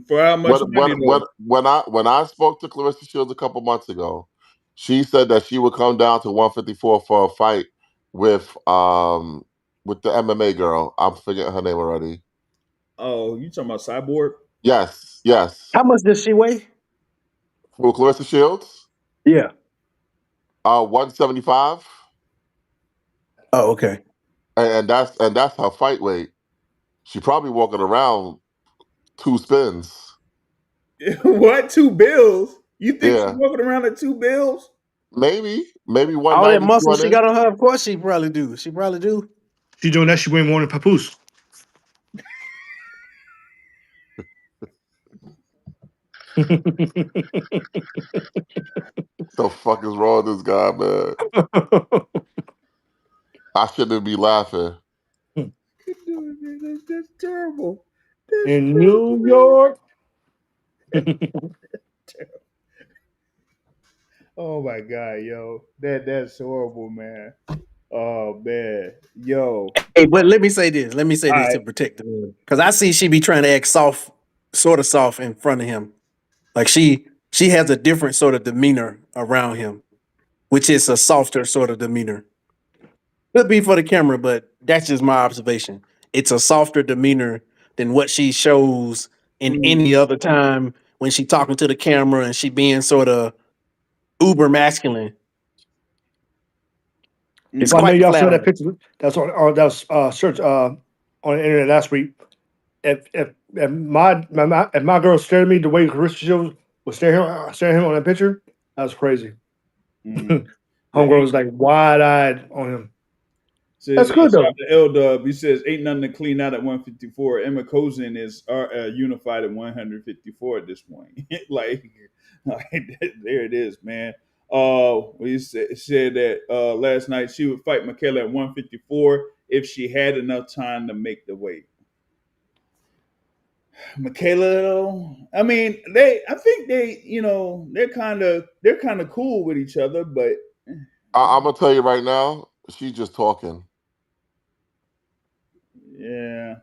For how much money though? When I spoke to Claressa Shields a couple months ago, she said that she would come down to 154 for a fight with the MMA girl. I'm forgetting her name already. Oh, you talking about Cyborg? Yes, yes. How much does she weigh? For Claressa Shields, Yeah. 175, Oh, okay. and that's her fight weight. She probably walking around 2 spins. What? 2 bills? You think she's Yeah, walking around at 2 bills? maybe All that 190, muscle she 200. got on her, of course she probably do. She probably do. She doing that. She weigh more than Papoose. The fuck is wrong with this guy, man? I shouldn't be laughing. That's terrible. That's In terrible, New man. York. Oh my god, yo, that's horrible, man. Oh man, yo. Hey, but let me say this. Let me say All this to right. protect the man. Because I see she be trying to act soft, sort of soft in front of him. Like she has a different sort of demeanor around him, which is a softer sort of demeanor. Could be for the camera, but that's just my observation. It's a softer demeanor than what she shows in any other time when she talking to the camera and she being sort of uber masculine. It's Well, I know quite y'all saw that flattering. picture. That's on that was search on the internet last week. If my girl stared at me the way Claressa Shields was staring him on that picture, that was crazy. Homegirl was like wide eyed on him. Says That's good shout though. out to L Dub. He says ain't nothing to clean out at 154. Emma Kozin is unified at 154 at this point. like there it is, man. We said that last night she would fight Michaela at 154 if she had enough time to make the weight. Michaela, though, I mean, I think they're kind of cool with each other, but I'm gonna tell you right now, she's just talking. yeah,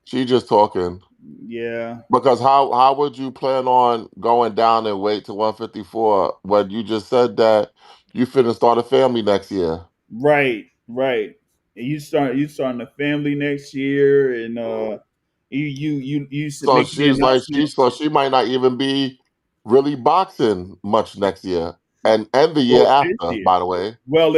She just talking. yeah. Because how would you plan on going down and weight to 154 when you just said that you finna start a family next year? Right, right. And you starting a family next year, and you So make the she's like announcement. she might not even be really boxing much next year and the year Well, this after, year. by the way. Well,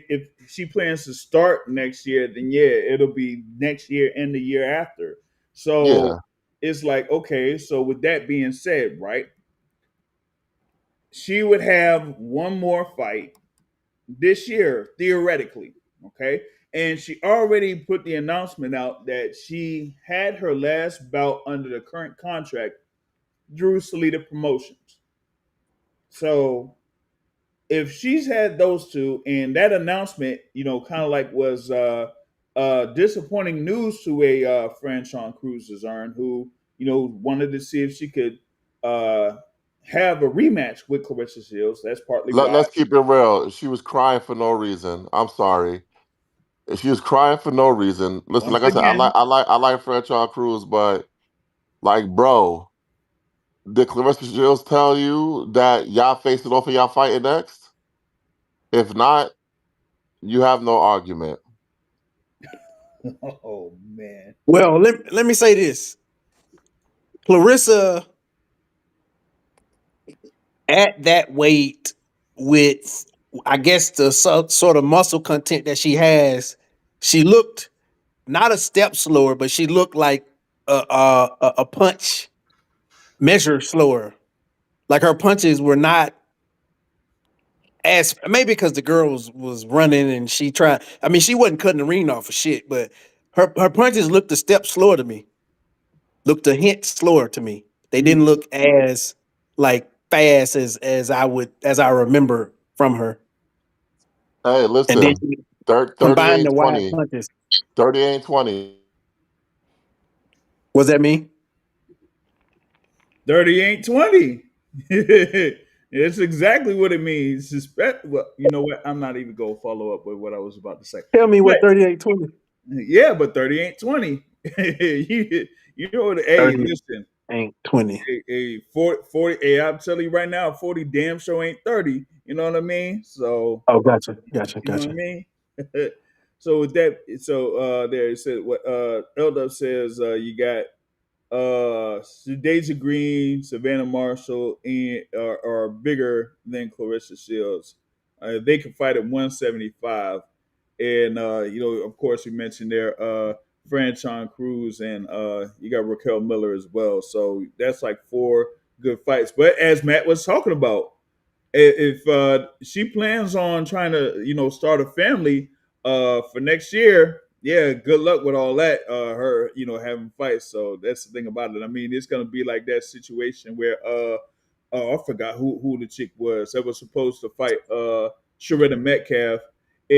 if she plans to start next year, then yeah, it'll be next year and the year after. So Yeah. it's like, okay. So with that being said, right, she would have one more fight this year, theoretically. Okay. And she already put the announcement out that she had her last bout under the current contract through Salida Promotions. So if she's had those two, and that announcement, kind of like was disappointing news to a Fran Sean Cruz's earn, who, wanted to see if she could uh, have a rematch with Claressa Shields. That's partly why. Let's keep it real. She was crying for no reason. I'm sorry. She was crying for no reason. Listen, like Once I said, again, I like Franchise Cruz, but like, bro, did Clarissa Shields tell you that y'all facing off and y'all fighting next? If not, you have no argument. oh man, Well, let me say this. Clarissa at that weight with I guess the sort of muscle content that she has, she looked not a step slower, but she looked like a punch measure slower. Like her punches were not as maybe because the girl was running and she tried. I mean, she wasn't cutting the ring off of shit, but her punches looked a step slower to me. Looked a hint slower to me. They didn't look as like fast as I remember from her. Hey, And then listen, combine the 30 wide 20. punches. 38 20. What's that mean? 30 ain't 20. It's exactly what it means. Suspect. Well, you know what? I'm not even going to follow up with what I was about to say. Tell me But what 38-20. yeah, but 30 ain't 20. You know what? Hey, 30 listen. ain't 20. A 40, hey, I'm telling you right now, 40 damn sure ain't 30. You know what I mean? So, Oh, gotcha. you know what I mean? So with that, so there it said what Eldup says you got Deja Green, Savannah Marshall, and are bigger than Claressa Shields. They can fight at 175, and you know, of course, we mentioned there Franchon Cruz, and you got Raquel Miller as well. So that's like four good fights. But as Matt was talking about, if she plans on trying to, you know, start a family for next year, yeah, good luck with all that. Her, you know, having fights. So that's the thing about it. I mean, it's gonna be like that situation where oh, I forgot who the chick was that was supposed to fight Sharetta Metcalf,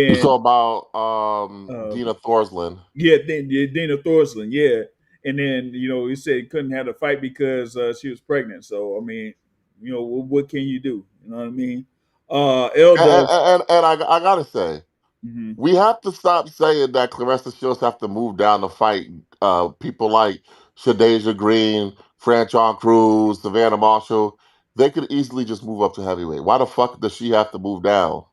You and talk about uh, Dina Thorsland. yeah, Dana Thorsland, yeah. And then, you know, he said he couldn't have the fight because she was pregnant. So, I mean, you know, what can you do? You know what I mean? L does. And I gotta say, Mhm. we have to stop saying that Claressa Shields have to move down to fight people like Shadeja Green, Franchon Cruz, Savannah Marshall. They could easily just move up to heavyweight. Why the fuck does she have to move down?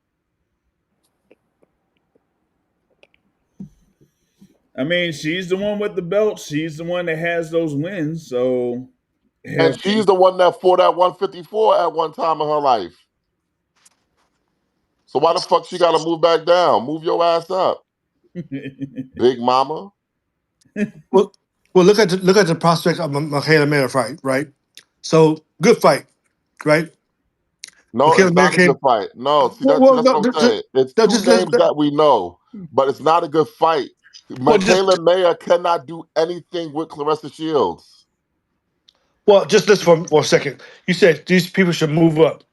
I mean, she's the one with the belt. She's the one that has those wins. So, yeah, And she's the one that fought at 154 at one time in her life. So why the fuck she gotta move back down? Move your ass up, Big Mama. Well, look at the prospects of Michaela Miller fight, right? So good fight, right? No, Michaela it's Miller not a came. good fight. No, see Well, that's no, what I'm saying. It's two just names that we know, but it's not a good fight. well, just Michaela Mayer cannot do anything with Claressa Shields. well, just listen for a second. You said these people should move up.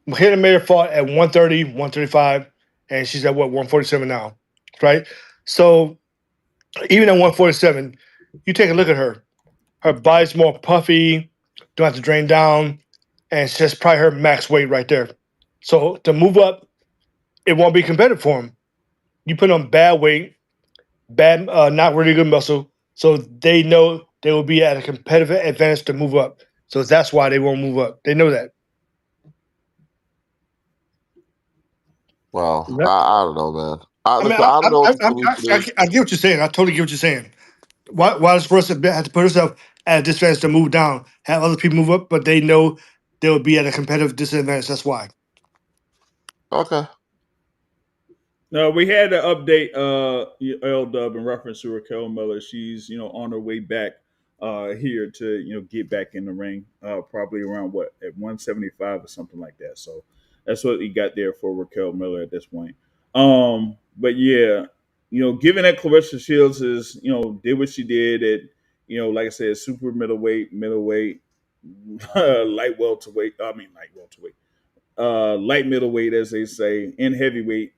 Michaela Mayer fought at 130, 135, and she's at what 147 now, right? So even at 147, you take a look at her. Her body's more puffy, don't have to drain down, and it's just probably her max weight right there. So to move up, it won't be competitive for him. You put on bad weight, bad, not really good muscle, so they know they will be at a competitive advantage to move up. So that's why they won't move up. They know that. Well, Yep. I don't know, man. I mean, Listen, I don't know what the solution is. I get what you're saying. I totally get what you're saying. Why does Rosa have to put herself at a disadvantage to move down, have other people move up, but they know they will be at a competitive disadvantage. That's why. Okay. No, we had to update L Dub in reference to Raquel Miller. She's, you know, on her way back here to, you know, get back in the ring, probably around what, at 175 or something like that. So that's what he got there for Raquel Miller at this point. But yeah, you know, given that Claressa Shields is, you know, did what she did at, you know, like I said, super middleweight, light welterweight, I mean light welterweight, light middleweight as they say, and heavyweight,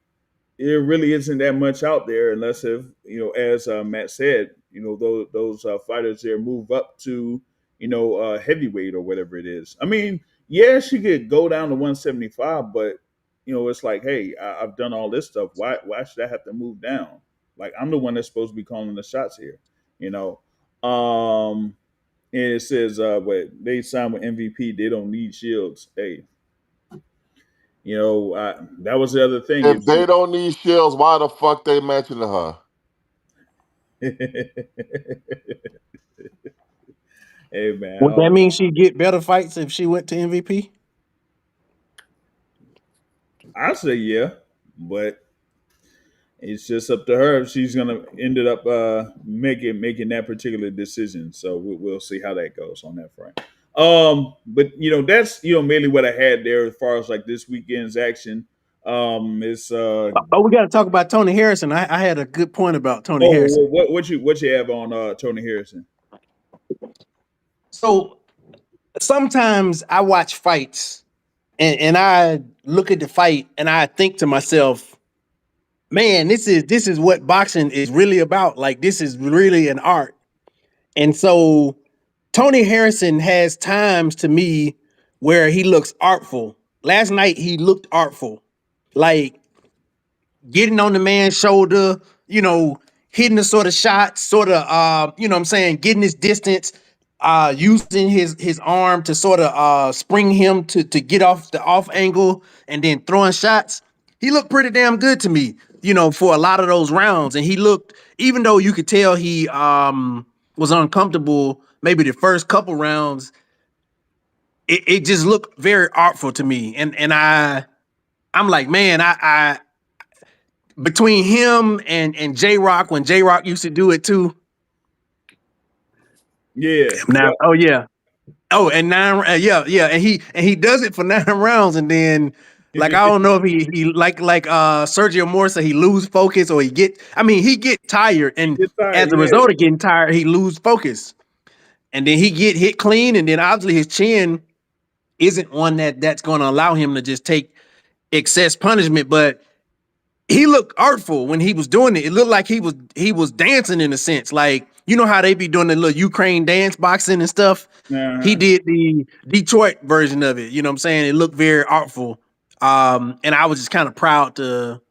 there really isn't that much out there unless if, you know, as Matt said, you know, those fighters there move up to, you know, heavyweight or whatever it is. I mean, yeah, she could go down to 175, but you know, it's like, hey, I've done all this stuff. Why should I have to move down? Like, I'm the one that's supposed to be calling the shots here, you know. And it says, but they signed with MVP. They don't need Shields. Hey, you know, that was the other thing. If If they she, don't need Shields, why the fuck they mentioning her? hey man, I Would that don't mean know. she'd get better fights if she went to MVP? I say yeah, but it's just up to her if she's gonna ended up making that particular decision. So we'll see how that goes on that front. But you know, that's, you know, mainly what I had there as far as like this weekend's action. It's Oh, we got to talk about Tony Harrison. I had a good point about Tony oh, Harrison. what you have on Tony Harrison? So sometimes I watch fights and I look at the fight and I think to myself, man, this is what boxing is really about. Like, this is really an art. And so Tony Harrison has times to me where he looks artful. Last night he looked artful. Like getting on the man's shoulder, hitting the sort of shots, what I'm saying, getting his distance, using his arm to sort of spring him to get off the off angle and then throwing shots. He looked pretty damn good to me, for a lot of those rounds. And he looked, even though you could tell he was uncomfortable maybe the first couple rounds, it just looked very artful to me. And I'm like, man, I between him and J Rock, when J Rock used to do it too. Yeah. Now, oh yeah. Oh, and yeah, and he does it for 9 rounds, and then like I don't know if he like Sergio Moore said, he lose focus or he get tired, and as a result of getting tired, he lose focus, and then he get hit clean, and then obviously his chin isn't one that's going to allow him to just take excess punishment, but he looked artful when he was doing it. It looked like he was dancing in a sense, like how they be doing the little Ukraine dance boxing and stuff. He did the Detroit version of it. You know what I'm saying? It looked very artful, and I was just kind of proud to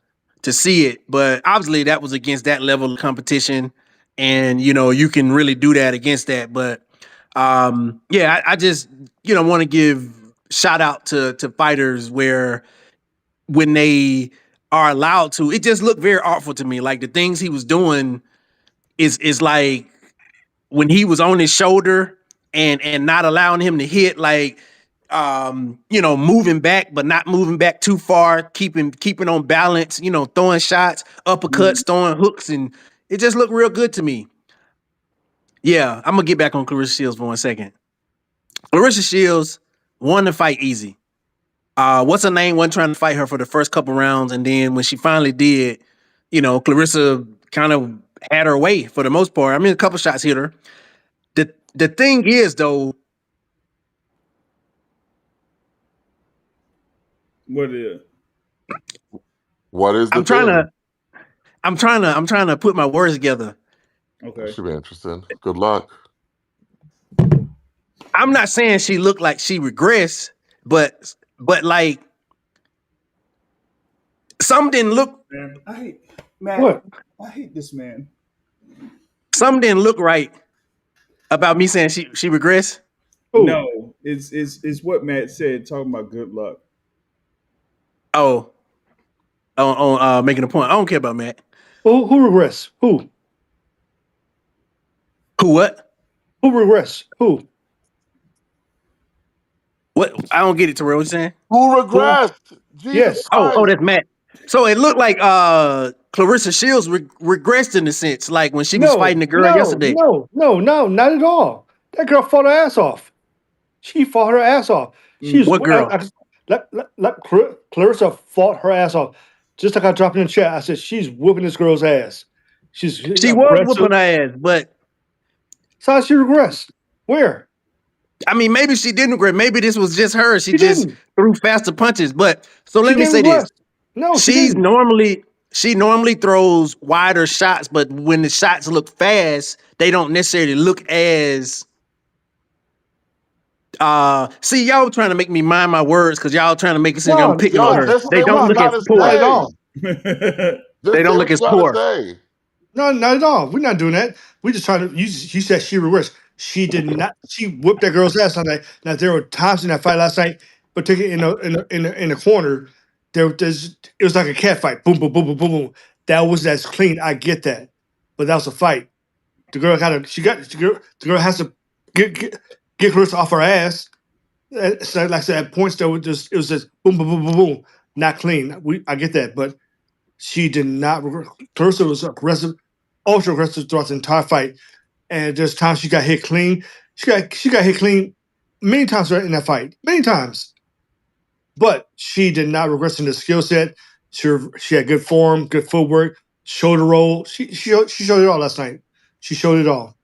see it. But obviously, that was against that level of competition, and you can really do that against that. But yeah, I just want to give shout out to fighters where when they are allowed to, it just looked very artful to me. Like the things he was doing is like when he was on his shoulder and not allowing him to hit, like moving back but not moving back too far, keeping on balance, throwing shots, uppercuts, throwing hooks, and it just looked real good to me. Yeah, I'm gonna get back on Claressa Shields for 1 second. Claressa Shields won the fight easy. What's her name wasn't trying to fight her for the first couple rounds, and then when she finally did, Claressa kind of had her way for the most part. I mean, a couple shots hit her. The thing is, though, what is the I'm trying to put my words together. Okay, should be interesting. Good luck. I'm not saying she looked like she regressed, but like some didn't look. Man, I hate this man. Some didn't look right about me saying she regressed. Ooh. No, it's what Matt said, talking about good luck. Making a point. I don't care about Matt. Who regressed? Who what? Who regressed? Who? What? I don't get it, Terrell. What you saying? Who regressed? Yes. Oh, that's Matt. So it looked like Claressa Shields regressed in a sense, like when she was fighting the girl yesterday. No, not at all. That girl fought her ass off. She fought her ass off. What girl? Claressa fought her ass off. Just like I dropped in the chat, I said she's whooping this girl's ass. She was whooping her ass, but so she regressed. Where? I mean, maybe she didn't regress. Maybe this was just her. She just threw faster punches. But so let me say this. No, she normally throws wider shots, but when the shots look fast, they don't necessarily look as see, y'all trying to make me mind my words because y'all trying to make it seem I'm picking on her. They don't look as poor at all. They don't look as poor. No, not at all. We're not doing that. We're just trying to. You said she reversed. She did not. She whipped that girl's ass on that. Now there were times in that fight last night, particularly in the corner, it was like a cat fight. Boom, boom, boom, boom, boom, boom. That's clean. I get that, but that was a fight. The girl the girl has to get Claressa off her ass. So like I said, at points it was just boom, boom, boom, boom, boom. Not clean. I get that, but she did not. Claressa was aggressive, ultra aggressive throughout the entire fight. And there's times she got hit clean. She got hit clean many times in that fight, many times. But she did not regress in the skill set. She had good form, good footwork, shoulder roll. She showed it all last night. She showed it all.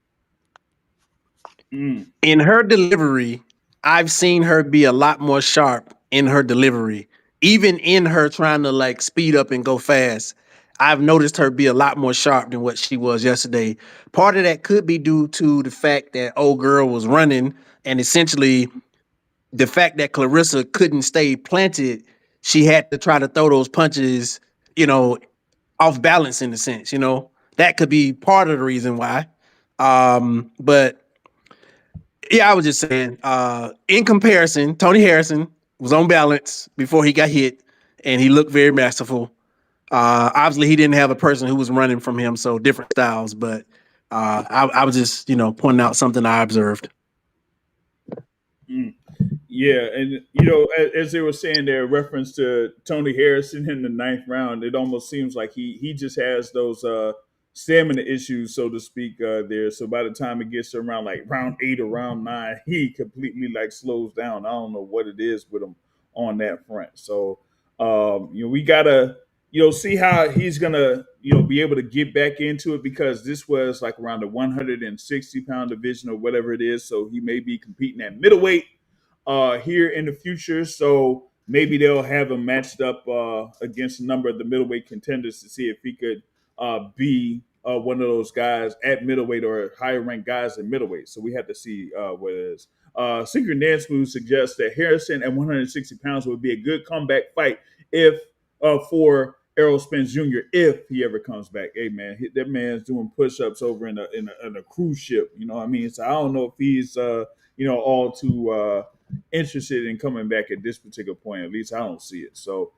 In her delivery, I've seen her be a lot more sharp in her delivery. Even in her trying to like speed up and go fast, I've noticed her be a lot more sharp than what she was yesterday. Part of that could be due to the fact that old girl was running, and essentially the fact that Claressa couldn't stay planted, she had to try to throw those punches, you know, off balance in a sense, That could be part of the reason why. But yeah, I was just saying, in comparison, Tony Harrison was on balance before he got hit, and he looked very masterful. Obviously, he didn't have a person who was running from him, so different styles. But I was just, pointing out something I observed. Mm. Yeah, and as they were saying there, reference to Tony Harrison in the ninth round, it almost seems like he just has those stamina issues, so to speak, there. So by the time it gets to around like round 8 or round 9, he completely like slows down. I don't know what it is with him on that front. So we gotta see how he's gonna be able to get back into it, because this was like around the 160-pound division or whatever it is. So he may be competing at middleweight here in the future. So maybe they'll have him matched up against a number of the middleweight contenders to see if he could be one of those guys at middleweight or higher ranked guys at middleweight. So we have to see what it is. Secret Dance Move suggests that Harrison at 160 pounds would be a good comeback fight if for Errol Spence Jr. if he ever comes back. Hey man, that man's doing push-ups over in a cruise ship. You know what I mean? So I don't know if he's all too interested in coming back at this particular point. At least I don't see it. So,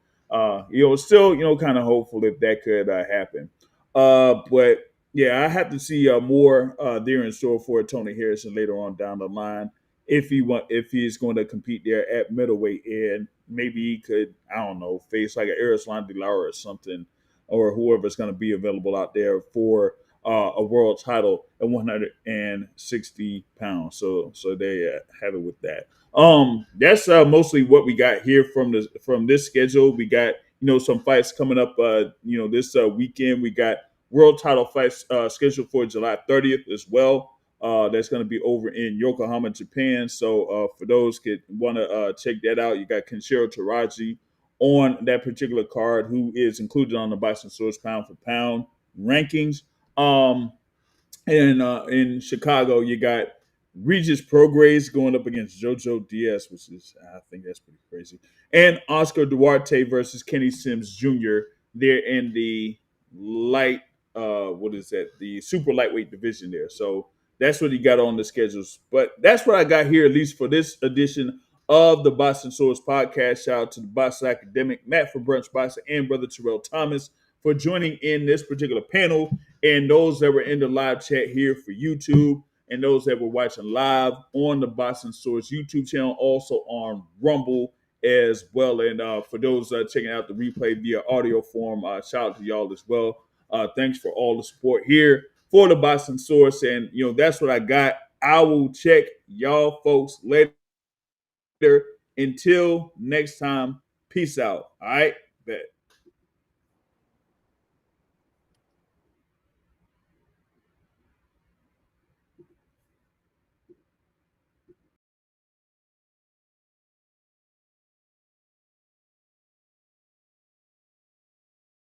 still, kind of hopeful if that could happen. But yeah, I have to see more there in store for Tony Harrison later on down the line if he's going to compete there at middleweight, and maybe he could, I don't know, face like an Arislan De Lara or something, or whoever's going to be available out there for a world title at 160 pounds. So they have it with that. That's mostly what we got here from this schedule. We got some fights coming up. This weekend we got world title fights scheduled for July 30th as well. That's going to be over in Yokohama, Japan. So for those that want to check that out, you got Kenshiro Taraji on that particular card, who is included on the Bison Source pound for pound rankings. And in Chicago, you got Regis Prograis going up against Jojo Diaz, which is, I think that's pretty crazy. And Oscar Duarte versus Kenny Sims Jr. There in the light, what is that? The super lightweight division there. So that's what he got on the schedules. But that's what I got here, at least for this edition of the Boston Source podcast. Shout out to the Boston Academic, Matt for Brunch Boston, and Brother Terrell Thomas for joining in this particular panel, and those that were in the live chat here for YouTube, and those that were watching live on the Boston Source YouTube channel, also on Rumble as well. And for those checking out the replay via audio form, shout out to y'all as well. Thanks for all the support here for the Boston Source. And, that's what I got. I will check y'all folks later. Until next time, peace out. All right? Bet.